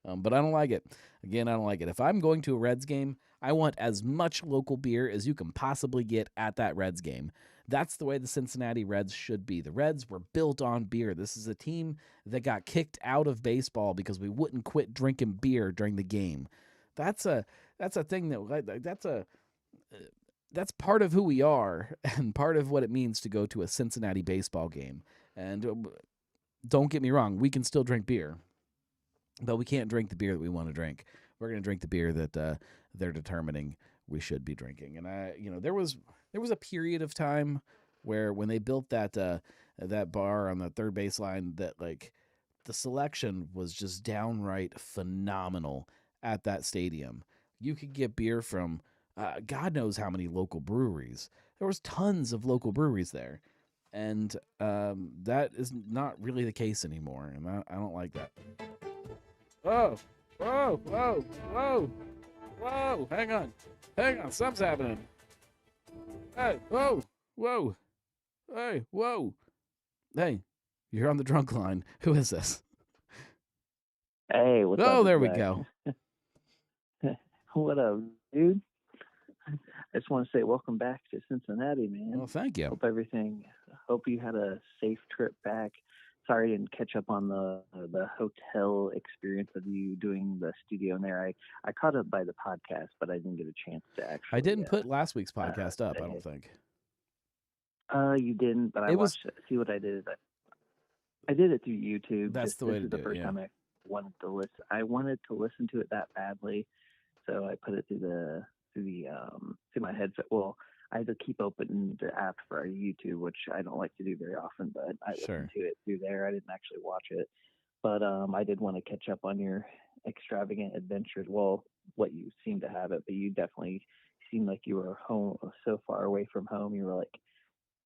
But I don't like it. Again, I don't like it. If I'm going to a Reds game, I want as much local beer as you can possibly get at that Reds game. That's the way the Cincinnati Reds should be. The Reds were built on beer. This is a team that got kicked out of baseball because we wouldn't quit drinking beer during the game. That's a thing that's part of who we are and part of what it means to go to a Cincinnati baseball game. And don't get me wrong, we can still drink beer, but we can't drink the beer that we want to drink. We're going to drink the beer that they're determining we should be drinking. And there was a period of time where when they built that bar on the third baseline, that like the selection was just downright phenomenal at that stadium. You could get beer from God knows how many local breweries. There was tons of local breweries there. And that is not really the case anymore. And I don't like that. Whoa. Hang on. Something's happening. Hey, whoa. Hey, whoa. Hey, you're on the drunk line. Who is this? Hey, what's up? Oh, there we go. What up, dude? I just want to say welcome back to Cincinnati, man. Well, thank you. Hope you had a safe trip back. Sorry I didn't catch up on the hotel experience of you doing the studio in there. I caught up by the podcast, but I didn't get a chance to actually. I didn't put last week's podcast up, I don't think. You didn't, but I watched it. See what I did? I did it through YouTube. That's the way to do it. This is the first time I wanted to listen. I wanted to listen to it that badly, so I put it through my headset. Well, I had to keep open the app for YouTube, which I don't like to do very often, but I listened Sure. to it through there. I didn't actually watch it, but I did want to catch up on your extravagant adventures. Well, what you seem to have it, but you definitely seemed like you were home so far away from home. You were like,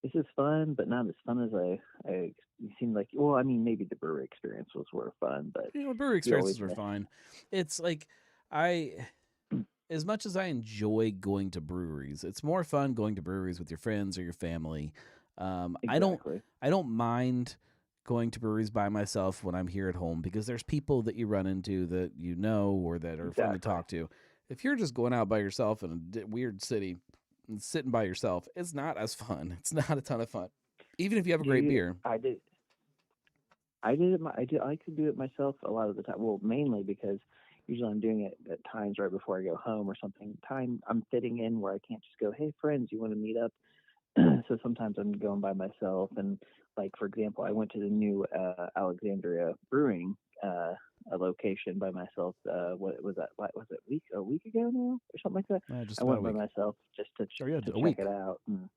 this is fun, but not as fun as I you seemed like. Well, I mean, maybe the brewery experience was were fun, but Brewery you always experiences were miss. fine. It's like I as much as I enjoy going to breweries, it's more fun going to breweries with your friends or your family. I don't Exactly. I don't mind going to breweries by myself when I'm here at home because there's people that you run into that you know or that are fun to Exactly. talk to. If you're just going out by yourself in a weird city and sitting by yourself, it's not as fun. It's not a ton of fun, even if you have a great Dude, beer. I did it. I could do it myself a lot of the time. Well, mainly because usually I'm doing it at times right before I go home or something. Time I'm fitting in where I can't just go, hey friends, you want to meet up? So sometimes I'm going by myself. And like for example, I went to the new Alexandria Brewing a location by myself. What was that? What was it? A week ago now or something like that. Just I about a went by week. myself just Or yeah, to a check it week. out. And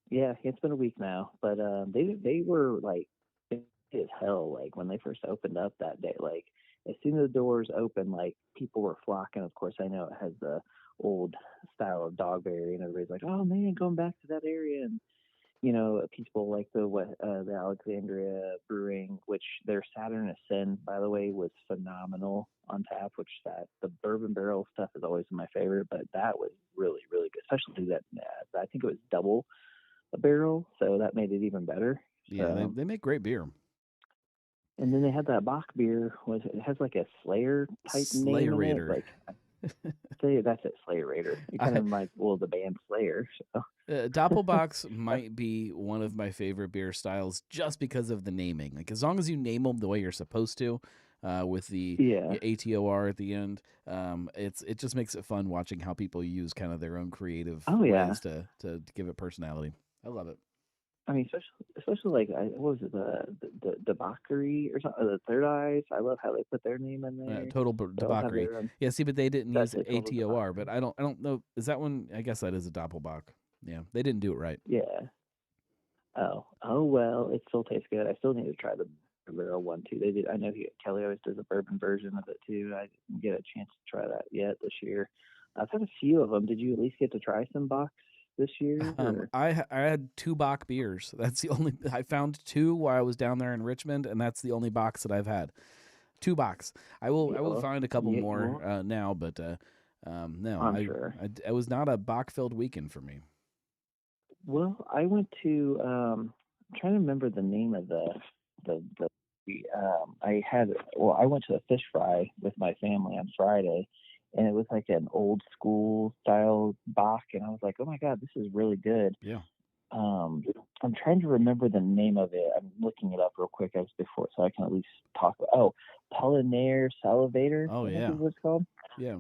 yeah, it's been a week now, but they were like busy as hell. Like when they first opened up that day, like as soon as the doors opened, like people were flocking. Of course, I know it has the old style of Dogberry, and everybody's like, "Oh man, going back to that area." And people like the Alexandria Brewing, which their Saturn Ascend, by the way, was phenomenal on tap. Which that the bourbon barrel stuff is always my favorite, but that was really really good, especially that I think it was double a barrel, so that made it even better. Yeah, they So, they make great beer. and then they had that Bach beer. Was it has like a Slayer type name in it? Slayerator. Like say that's it, Slayer Raider. It kind I of reminds well the band Slayer. So Doppelbock's might be one of my favorite beer styles just because of the naming. Like as long as you name them the way you're supposed to, with the yeah. ATOR at the end, it just makes it fun watching how people use kind of their own creative Oh yeah. ways to give it personality. I love it. I mean, especially like what was it the Bakari or something? The Third Eyes. I love how they put their name in there. Total They all have debauchery. their own. Yeah, see, but they didn't That's use it. Total ATOR. But Debauchery. I don't know. Is that one? I guess that is a Doppelbock. Yeah, they didn't do it right. Yeah. Oh well, it still tastes good. I still need to try the barrel one too. They did. I know Kelly always does a bourbon version of it too. I didn't get a chance to try that yet this year. I've had a few of them. Did you at least get to try some box this year? Or I had two Bach beers. That's the only I found two while I was down there in Richmond, and that's the only box that I've had. Two box. yeah, I will find a couple yeah, more well, now, but no, I'm sure. it was not a Bach filled weekend for me. Well, I went to. I'm trying to remember the name of the. I had. Well, I went to a fish fry with my family on Friday, and it was like an old school style Bach, and I was like, oh my god, this is really good. Yeah. Um, I'm trying to remember the name of it. I'm looking it up real quick as before, so I can at least talk. Oh, Polinaire Salivator, Oh I think is yeah. what it's called. Yeah.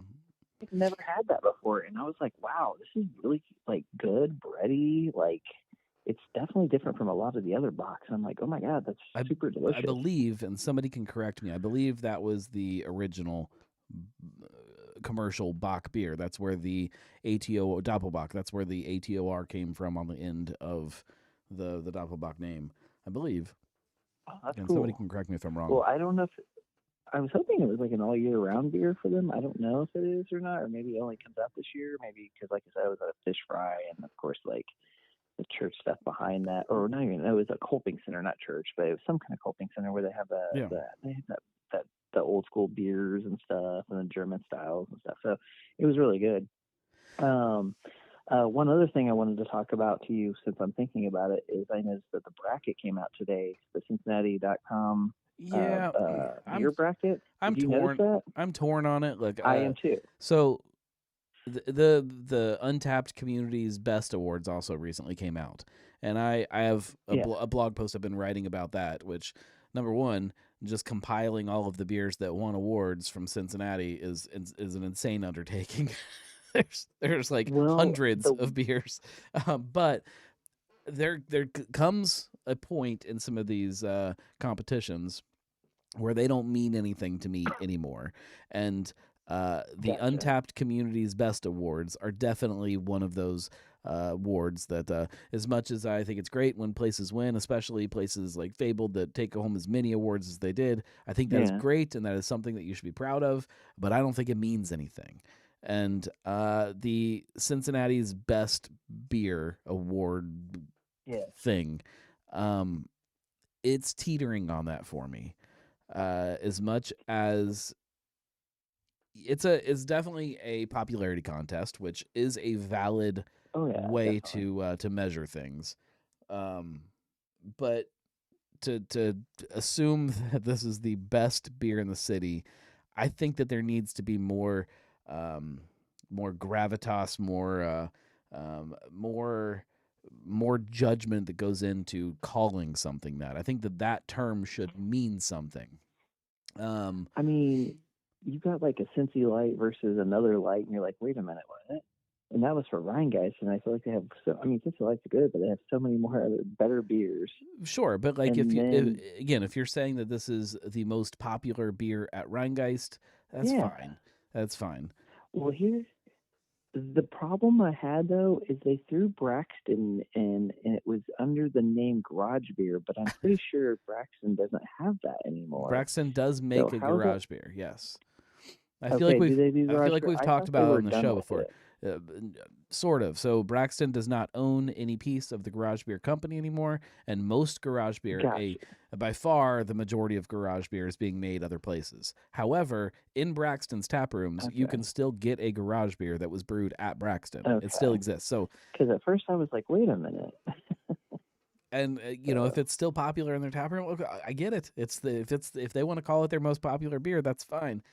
I've never had that before, and I was like, wow, this is really like good, bready. Like, it's definitely different from a lot of the other box. I'm like, oh my god, that's I super I delicious. believe, and somebody can correct me. I believe that was the original commercial Bach beer. That's where the ATO Doppelbock. That's where the ATOR came from on the end of the Doppelbock name. I believe, Oh, that's and somebody cool. can correct me if I'm wrong. Well, I don't know if I was hoping it was like an all year round beer for them. I don't know if it is or not, or maybe it only comes out this year. Maybe because, like I said, I was at a fish fry, and of course, like the church stuff behind that, or not even. It was a coping center, not church, but it was some kind of coping center where they have Yeah. they have that the old school beers and stuff, and the German styles and stuff. So it was really good. Um, one other thing I wanted to talk about to you, since I'm thinking about it, is I noticed that the bracket came out today, the Cincinnati.com Yeah, beer bracket. I'm Did you notice torn. that? I'm torn on it. Like, I am too. so the Untapped Community's Best Awards also recently came out, and I have Yeah. a blog post I've been writing about that. Which number one, just compiling all of the beers that won awards from Cincinnati is an insane undertaking. There's like Well, hundreds the of beers, but there comes a point in some of these competitions where they don't mean anything to me anymore. And The Gotcha. Untapped Community's Best Awards are definitely one of those awards that, as much as I think it's great when places win, especially places like Fabled that take home as many awards as they did, I think that is Yeah. great and that is something that you should be proud of, but I don't think it means anything. And the Cincinnati's Best Beer Award Yes. thing, um, it's teetering on that for me. As much as it's definitely a popularity contest, which is a valid Oh yeah, way definitely. to measure things. Um, but to assume that this is the best beer in the city, I think that there needs to be um, more gravitas, more more judgment that goes into calling something that. I think that that term should mean something. Um, I mean, you got like a Cincy Light versus another light, and you're like, wait a minute, what? And that was for Rhinegeist, and I feel like they have so. I mean, Cincy Light's good, but they have so many more other better beers. Sure, but like And then, if you're saying that this is the most popular beer at Rheingeist, that's yeah. fine. That's fine. Well, here's the problem I had though is they threw Braxton in, and it was under the name Garage Beer, but I'm pretty sure Braxton doesn't have that anymore. Braxton does So make a how's that? garage beer. Yes. Okay, do they do I feel Garage like Beer? we've I talked thought they about it were on the done show with before. it. Uh, sort of. So Braxton does not own any piece of the garage beer company anymore, and most garage beer, a Gotcha. by far the majority of garage beer is being made other places. However, in Braxton's tap rooms, you Okay. can still get a garage beer that was brewed at Braxton. It still Okay. exists. So, Because at first I was like, wait a minute. and if So it's still popular in their tap room, okay, I get it. If they want to call it their most popular beer, that's fine.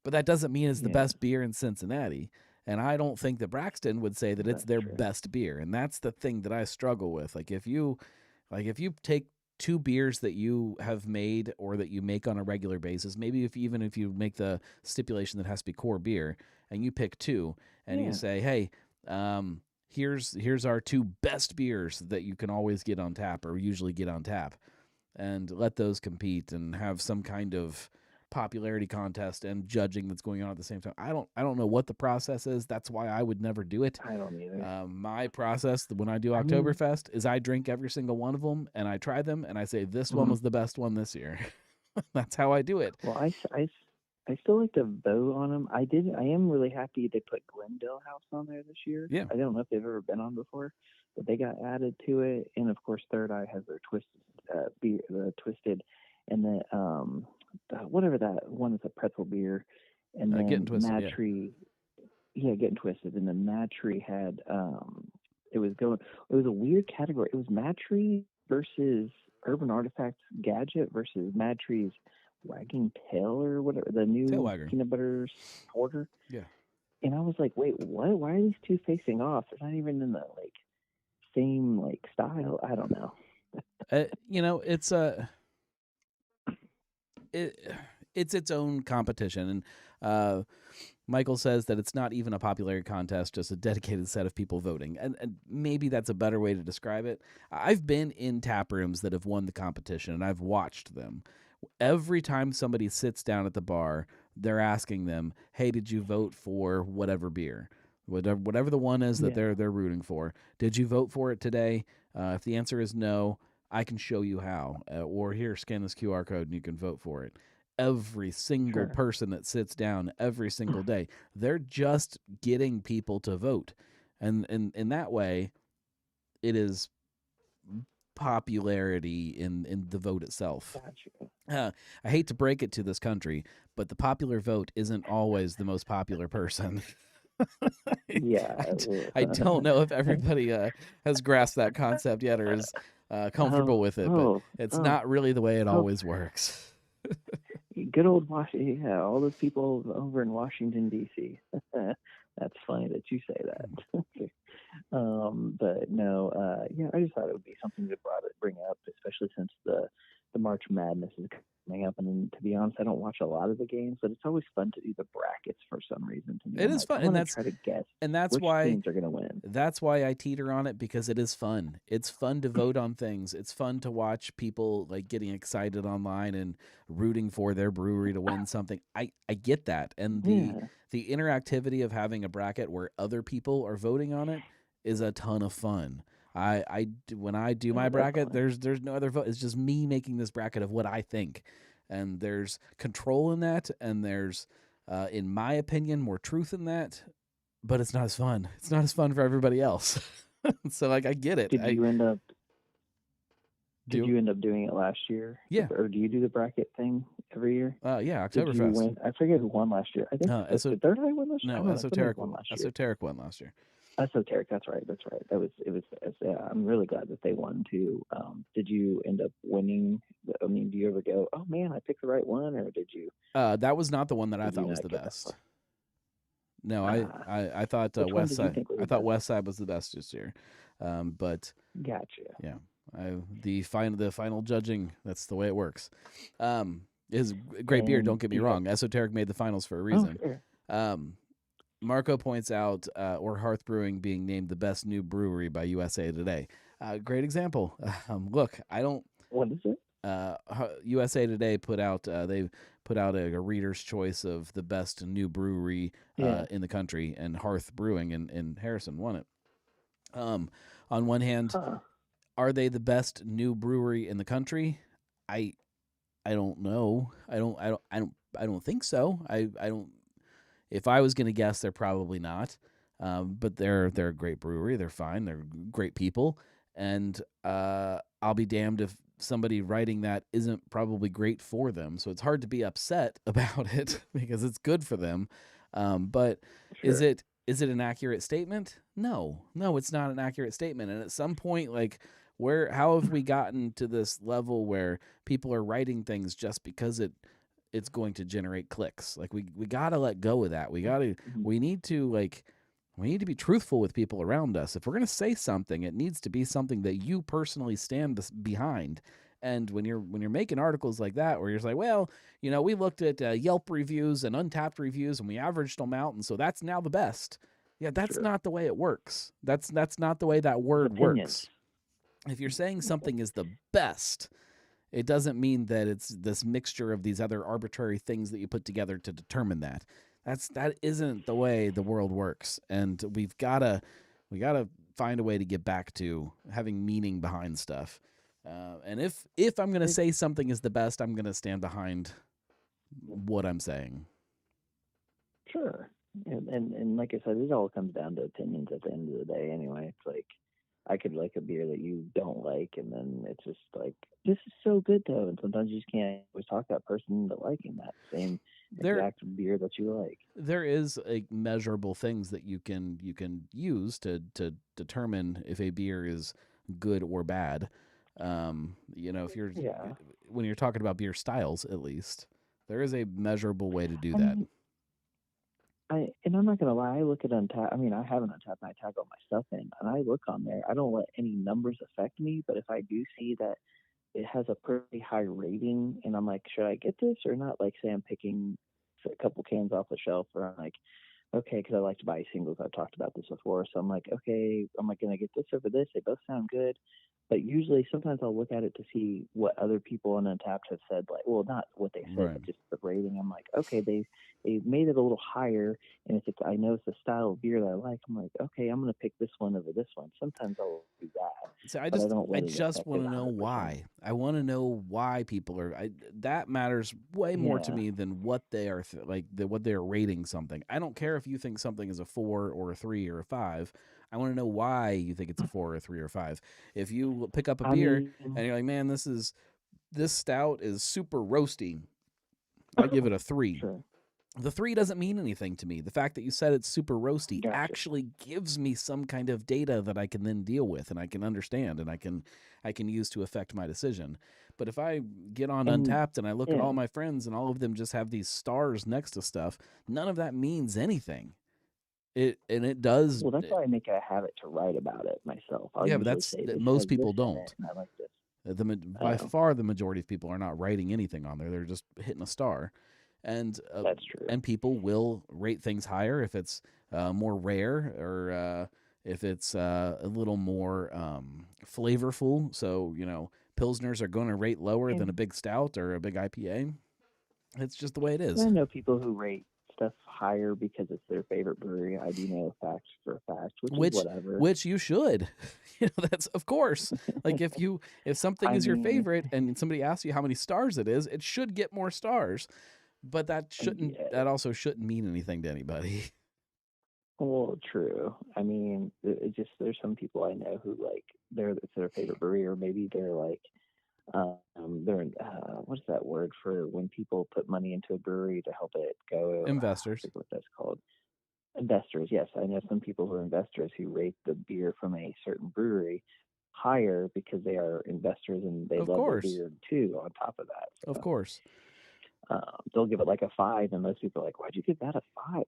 But that doesn't mean it's the yeah, best beer in Cincinnati. And I don't think that Braxton would say that it's that's their true. best beer. And that's the thing that I struggle with. If you take two beers that you have made or that you make on a regular basis, maybe even if you make the stipulation that it has to be core beer, and you pick two and you Yeah. say, hey, here's our two best beers that you can always get on tap or usually get on tap, and let those compete and have some kind of popularity contest and judging that's going on at the same time. I don't know what the process is. That's why I would never do it. I don't either. My process when I do I mean, Oktoberfest is I drink every single one of them and I try them and I say this one mhm. was the best one this year. That's how I do it. Well, I still like to vote on them. I am really happy they put Glendale House on there this year. Yeah, I don't know if they've ever been on before, but they got added to it. And of course, Third Eye has their beer, the Twisted, and whatever that one is, a pretzel beer. And getting then twisted. Mad Yeah, Tree, yeah, Getting Twisted. And then Mad Tree had, it was going, it was a weird category. It was Mad Tree versus Urban Artifacts Gadget versus Mad Tree's Wagging Tail or whatever, the tail new wagger. peanut butter porter. Yeah, And I was like, wait, what? Why are these two facing off? They're not even in the like same like style. I don't know. it's it, it's its own competition, and Michael says that it's not even a popularity contest, just a dedicated set of people voting. And maybe that's a better way to describe it. I've been in tap rooms that have won the competition, and I've watched them. Every time somebody sits down at the bar, they're asking them, "Hey, did you vote for whatever beer? Whatever the one is that Yeah, they're rooting for. Did you vote for it today? If the answer is no, I can show you how. Or here, scan this QR code and you can vote for it." Every single sure. person that sits down every single day, they're just getting people to vote, and in that way, it is popularity in the vote itself. Gotcha. I hate to break it to this country, but the popular vote isn't always the most popular person. Yeah. I don't know if everybody has grasped that concept yet or is comfortable Oh, with it, but oh, it's oh, not really the way it oh. always works. Good old Washington. Yeah, all those people over in Washington D.C. That's funny that you say that. But no, yeah, I just thought it would be something to bring up, especially since the March Madness is coming up, and then, to be honest, I don't watch a lot of the games, but it's always fun to do the brackets for some reason. To me, It I'm is like, I fun, want to try to guess and that's which why teams are going to win. that's why I teeter on it, because it is fun. It's fun to vote on things. It's fun to watch people like getting excited online and rooting for their brewery to win something. I get that, and Yeah, the interactivity of having a bracket where other people are voting on it is a ton of fun. When I do no, my bracket, definitely. there's no other vote. It's just me making this bracket of what I think, and there's control in that, and there's, in my opinion, more truth in that. But it's not as fun. It's not as fun for everybody else. So like I get it. Did I you end up Did do. you end up doing it last year, Yeah. or do you do the bracket thing every year? Yeah, Did you Oktoberfest. win? I forget who won last year. I think did Third Eye win last year? I No, don't know. Somebody Esoteric won last year. Esoteric won last year. Esoteric. That's right. That's right. I'm really glad that they won too. Did you end up winning? I mean, do you ever go, oh man, I picked the right one, or That was not the one that I did you thought was not the get that best. far? No, Ah, I thought which one West did you Side. think was I the thought best? West Side was the best this year. But Gotcha. yeah, the final judging. That's the way it works. Is great beer. And Don't get me you have, wrong. Esoteric made the finals for a oh, reason. sure. Um, Marco points out, or Hearth Brewing being named the best new brewery by USA Today. Great example. Look, I don't. What is it? USA Today put out they put out a reader's choice of the best new brewery Yeah. in the country, and Hearth Brewing in Harrison won it. On one hand, Huh. are they the best new brewery in the country? I I don't know. I don't think so. I don't. If I was going to guess, they're probably not. But they're a great brewery. They're fine. They're great people, and I'll be damned if somebody writing that isn't probably great for them. So it's hard to be upset about it because it's good for them. But is Sure. it an accurate statement? No, it's not an accurate statement. And at some point, like, how have we gotten to this level where people are writing things just because it's going to generate clicks? Like we gotta let go of that. Mhm. We need to be truthful with people around us. If we're gonna say something, it needs to be something that you personally stand behind. And when you're making articles like that, where you're just like, well, we looked at Yelp reviews and Untapped reviews, and we averaged them out, and so that's now the best. Yeah, that's Sure. not the way it works. That's not the way that It's word opinions. works. If you're saying something is the best, it doesn't mean that it's this mixture of these other arbitrary things that you put together to determine that. That isn't the way the world works, and we gotta find a way to get back to having meaning behind stuff. And if I'm gonna It, say something is the best, I'm gonna stand behind what I'm saying. sure. And like I said, it all comes down to opinions at the end of the day. Anyway, it's like I could like a beer that you don't like, and then it's just like, this is so good though, and sometimes you just can't always talk that person into liking that same There exact beer that you like. there is a measurable things that you can use to determine if a beer is good or bad. If you're Yeah. when you're talking about beer styles, at least there is a measurable way to do I that. mean, I'm not gonna lie, I look at Untappd. I mean, I have an Untappd and I tag all my stuff in, and I look on there. I don't let any numbers affect me, but if I do see that it has a pretty high rating, and I'm like, should I get this or not? Like, say I'm picking a couple cans off the shelf, or I'm like, okay, because I like to buy singles. I've talked about this before, so I'm like, okay, am I gonna get this over this? They both sound good, but usually, sometimes I'll look at it to see what other people on Untappd have said. Like, well, not what they said, Right. but just the rating. I'm like, okay, they made it a little higher, and if I know it's the style of beer that I like, I'm like, okay, I'm gonna pick this one over this one. Sometimes I'll do that, So but I don't I let it just affect want it to know 100%. why. I want to know why people are. That matters way more to Yeah. me than what they are what they're rating something. I don't care if you think something is a 4 or a 3 or a 5. I want to know why you think it's a 4 or a 3 or a 5. If you pick up a I beer mean, and you're like, man, this stout is super roasty, I give it a 3. sure, The 3 doesn't mean anything to me. The fact that you said it's super roasty gotcha. actually gives me some kind of data that I can then deal with and I can understand and I can use to affect my decision. But if I get on And Untapped and I look at yeah, all my friends and all of them just have these stars next to stuff, none of that means anything. It does. well, that's why I make it a habit to write about it myself. I'll Yeah, but usually that's say that this most has this people in it, don't. and I like this. By Oh, far the majority of people are not writing anything on there. They're just hitting a star, and that's true. people will rate things higher if it's more rare, or if it's a little more flavorful. So pilsners are going to rate lower than a And big stout or a big IPA. It's just the way it I is. know people who rate stuff higher because it's their favorite brewery. I do know facts for a fact, which is which whatever. which you should. That's of course, like if something I is your mean, favorite and somebody asks you how many stars it is, it should get more stars, but yeah, that also shouldn't mean anything to anybody. well, true. I mean, it just there's some people I know who like it's their favorite brewery, or maybe they're like they're what is that word for when people put money into a brewery to help it go? I Investors, forget what that's called. Investors, yes. I know some people who are investors who rate the beer from a certain brewery higher because they are investors and they of love their course, beer too. On top of that, of so course. they'll give it like a 5, and most people are like, "Why'd you give that a 5?"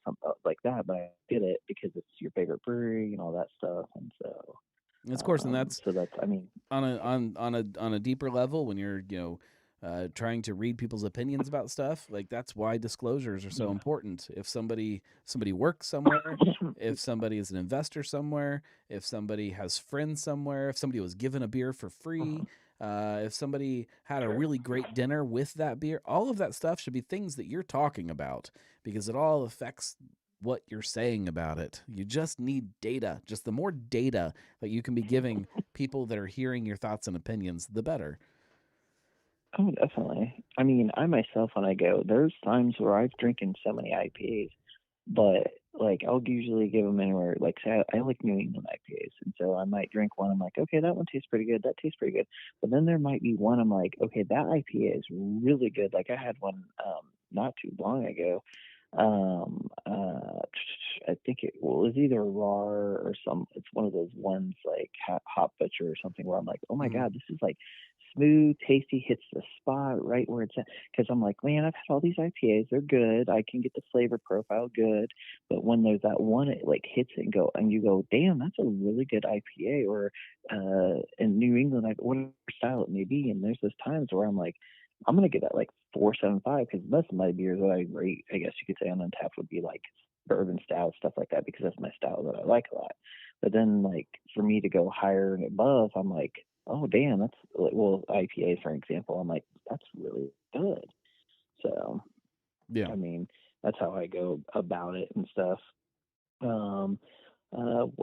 Something like that. But I did it because it's your favorite brewery and all that stuff, and Of course, and that's so that's. I mean, on a deeper level when you're trying to read people's opinions about stuff. Like, that's why disclosures are so yeah. important. If somebody works somewhere, if somebody is an investor somewhere, if somebody has friends somewhere, if somebody was given a beer for free, if somebody had a Sure. really great dinner with that beer, all of that stuff should be things that you're talking about, because it all affects what you're saying about it. You just need data. Just the more data that you can be giving people that are hearing your thoughts and opinions, the better. Oh, definitely. I mean, I myself, when I go, there's times where I've drinking so many IPAs, but like I'll usually give them anywhere. Like, say, I like New England IPAs, and so I might drink one. I'm like, okay, that one tastes pretty good. That tastes pretty good. But then there might be one I'm like, okay, that IPA is really good. Like I had one not too long ago. I think it was either RAR or some. It's one of those ones like Hop Butcher or something where I'm like, oh my Mm. god, this is like smooth, tasty, hits the spot right where it's at. Because I'm like, man, I've had all these IPAs, they're good. I can get the flavor profile good, but when there's that one, it like hits it and you go, damn, that's a really good IPA. Or in New England, whatever style it may be, and there's those times where I'm like, I'm gonna give that like 4.75 because most of my beers that I rate, I guess you could say on Untapped would be like bourbon style stuff like that because that's my style that I like a lot. But then like for me to go higher and above, I'm like, oh damn, that's like, well IPA for example, I'm like that's really good. So Yeah. I mean that's how I go about it and stuff. Um,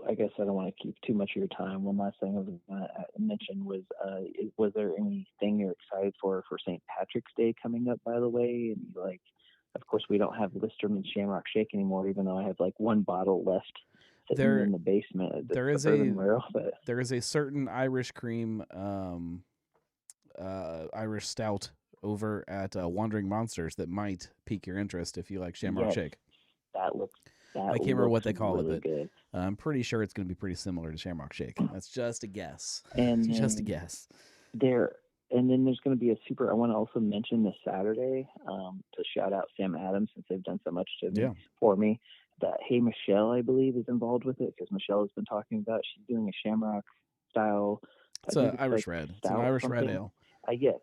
I guess I don't want to keep too much of your time. One last thing I was going to mention was, was there anything you're excited for St. Patrick's Day coming up, by the way? And like, of course, we don't have Listerman's Shamrock Shake anymore, even though I have like one bottle left sitting There in the basement of there the is a bourbon barrel. But there is a certain Irish cream Irish stout over at Wandering Monsters that might pique your interest if you like Shamrock yes, Shake. that looks I that can't remember looks what they call it, really but good. I'm pretty sure it's going to be pretty similar to Shamrock Shake. That's just a guess. And Just a then guess. there and then there's going to be a super I want to also mention this Saturday to shout out Sam Adams since they've done so much to me Yeah. for me that Hey Michelle I believe is involved with it because Michelle has been talking about she's doing a Shamrock style I It's think a it's like Irish red. It's an stout Irish red something ale. I get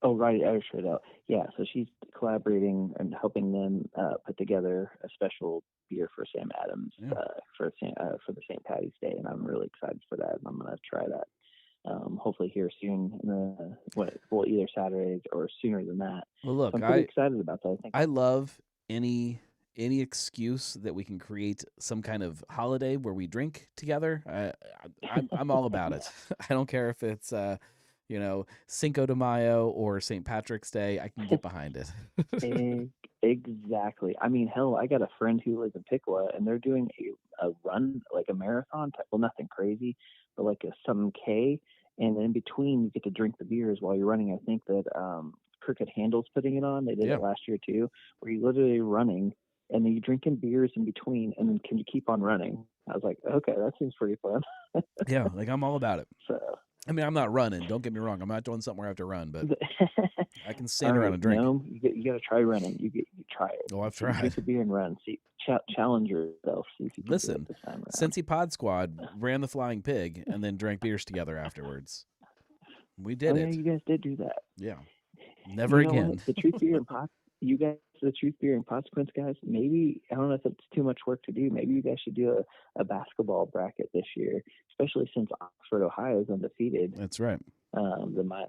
oh right Irish Red Ale yeah so she's collaborating and helping them put together a special beer for Sam Adams Yeah. for the St. Patty's Day and I'm really excited for that and I'm going to try that hopefully here soon in either Saturdays or sooner than that. Well, So look, I'm pretty excited about that. I think I love any excuse that we can create some kind of holiday where we drink together. I'm all about it. I don't care if it's Cinco de Mayo or St. Patrick's Day. I can get behind it. exactly. I mean, hell, I got a friend who lives in Piqua, and they're doing a run, like a marathon type. Well, nothing crazy, but like a some K, and in between you get to drink the beers while you're running. I think that Crooked Handle's putting it on. They did Yeah. it last year too, where you literally running and then you're drinking beers in between, and then can you keep on running? I was like, okay, that seems pretty fun. Yeah, like I'm all about it. So, I mean, I'm not running. Don't get me wrong. I'm not doing something where I have to run, but I can all stand around right, and drink. no, you got to try running. You try it. Oh, I've Drink tried. a beer and run. See, challenge yourself. See if you can do it Listen, this time around. Cincy Pod Squad ran the Flying Pig and then drank beers together afterwards. We Oh did yeah, it. you guys did do that. Yeah. Never You know what? again. The truth, beer, and pot. You guys, the truth, beer, and consequence guys. Maybe I don't know if it's too much work to do. Maybe you guys should do a basketball bracket this year, especially since Oxford, Ohio, is undefeated. That's right. The my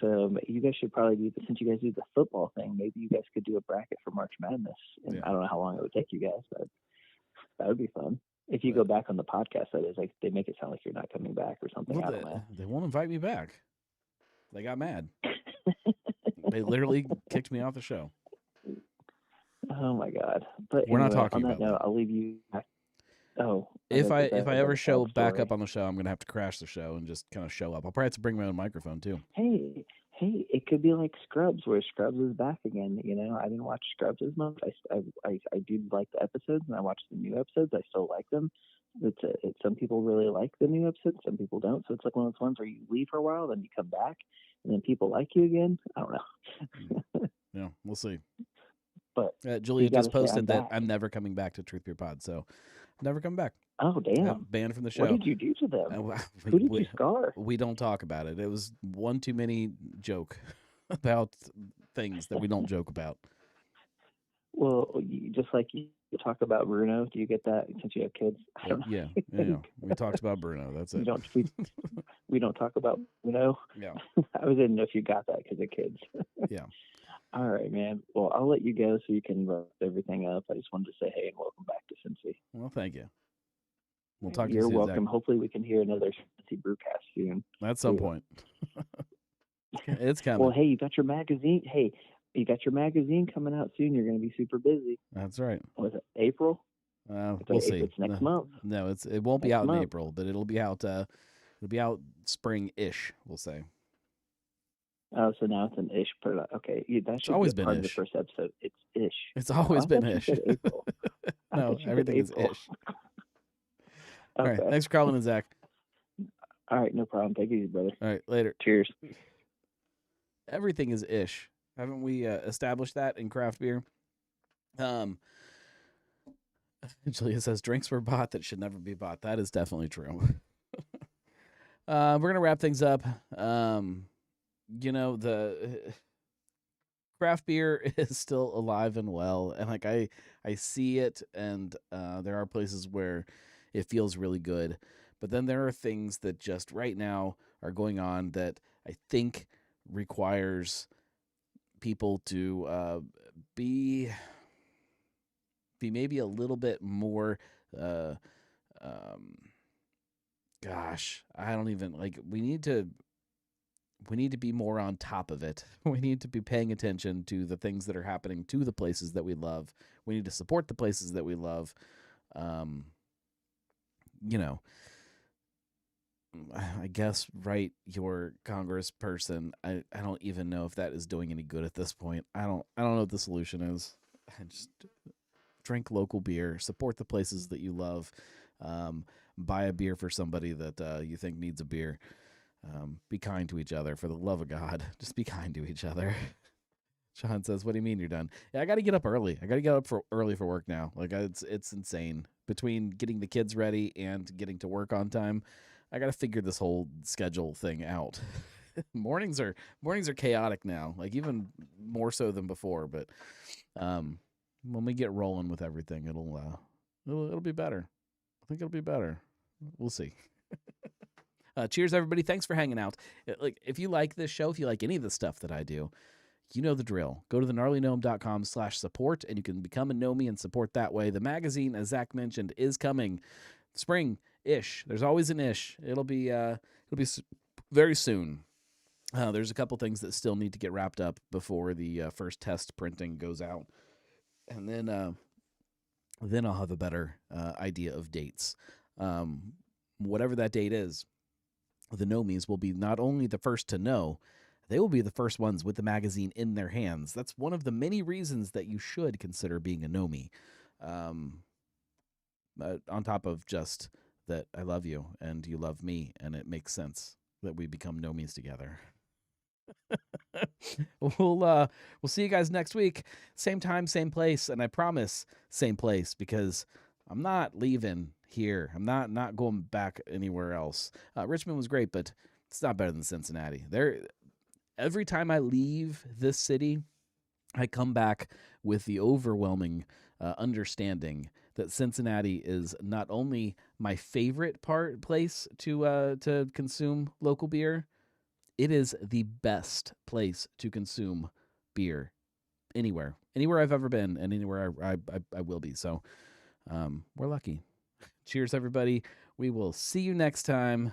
so you guys should probably do, since you guys do the football thing. Maybe you guys could do a bracket for March Madness, and Yeah. I don't know how long it would take you guys, but that would be fun. If you But, go back on the podcast, that is, like, they make it sound like you're not coming back or something. well, I don't know. they won't invite me back. They got mad. They literally kicked me off the show. Oh my god! But We're not anyway, talking on that about note, that. I'll leave you. Oh, If I is that ever a show sad back story? up on the show, I'm gonna have to crash the show and just kind of show up. I'll probably have to bring my own microphone too. Hey, it could be like Scrubs, where Scrubs is back again. You know, I didn't watch Scrubs as much. I do like the episodes, and I watch the new episodes. I still like them. Some people really like the new episodes, some people don't. So it's like one of those ones where you leave for a while, then you come back, and then people like you again. I don't know. Yeah, we'll see. But Julia you gotta just say, I'm posted that back. I'm never coming back to Truth Beer Pod, so never come back. Oh damn! Banned from the show. What did you do to them? We, Who did you scar? we don't talk about it. It was one too many joke about things that we don't joke about. Well, just like you talk about Bruno. Do you get that since you have kids? I don't know. Yeah. We talked about Bruno. That's it. We don't talk about Bruno. Yeah. I didn't know if you got that because of kids. Yeah. All right, man. Well, I'll let you go so you can wrap everything up. I just wanted to say hey and welcome back to Cincy. Well, thank you. We'll talk to You're you soon, welcome. Zach. Hopefully we can hear another Cincy Brewcast soon. At some point. It's coming. Well, hey, you got your magazine. Hey, you got your magazine coming out soon. You're going to be super busy. That's right. Was it April? We'll see. It's next month. No, it won't be Next out in month. April, but it'll be out spring-ish, we'll say. Oh, so now it's an ish. Okay, that should always be been part of the ish. first episode. It's ish. It's always I been thought you ish. said April. I No, thought you said everything is April. ish. Okay. All right. Thanks for calling in, Zach. All right, no problem. Take it easy, brother. All right, later. Cheers. Everything is ish. Haven't we established that in craft beer? Julia says drinks were bought that should never be bought. That is definitely true. We're gonna wrap things up. The craft beer is still alive and well, and like I see it, and there are places where it feels really good, but then there are things that just right now are going on that I think requires people to be maybe a little bit more gosh, I don't even like we need to be more on top of it. We need to be paying attention to the things that are happening to the places that we love. We need to support the places that we love. I guess write your congressperson. I don't even know if that is doing any good at this point. I don't know what the solution is. I just drink local beer, support the places that you love, buy a beer for somebody that you think needs a beer. Be kind to each other, for the love of God. Just be kind to each other. Sean says, "What do you mean you're done?" Yeah, I got to get up early. I got to get up early for work now. Like it's insane between getting the kids ready and getting to work on time. I got to figure this whole schedule thing out. mornings are chaotic now, like even more so than before. But when we get rolling with everything, it'll be better. I think it'll be better. We'll see. Cheers, everybody. Thanks for hanging out. Like, if you like this show, if you like any of the stuff that I do, you know the drill. Go to thegnarlygnome.com/support, and you can become a Gnomie and support that way. The magazine, as Zach mentioned, is coming spring-ish. There's always an ish. It'll be very soon. There's a couple things that still need to get wrapped up before the first test printing goes out, and then I'll have a better idea of dates. Whatever that date is, the Gnomies will be not only the first to know, they will be the first ones with the magazine in their hands. That's one of the many reasons that you should consider being a Gnomie. On top of just that I love you and you love me, and it makes sense that we become Gnomies together. We'll see you guys next week. Same time, same place, and I promise same place, because I'm not leaving here. I'm not going back anywhere else. Richmond was great, but It's not better than Cincinnati. Every time I leave this city, I come back with the overwhelming understanding that Cincinnati is not only my favorite place to consume local beer, it is the best place to consume beer anywhere I've ever been, and anywhere I will be. So we're lucky. Cheers, everybody. We will see you next time.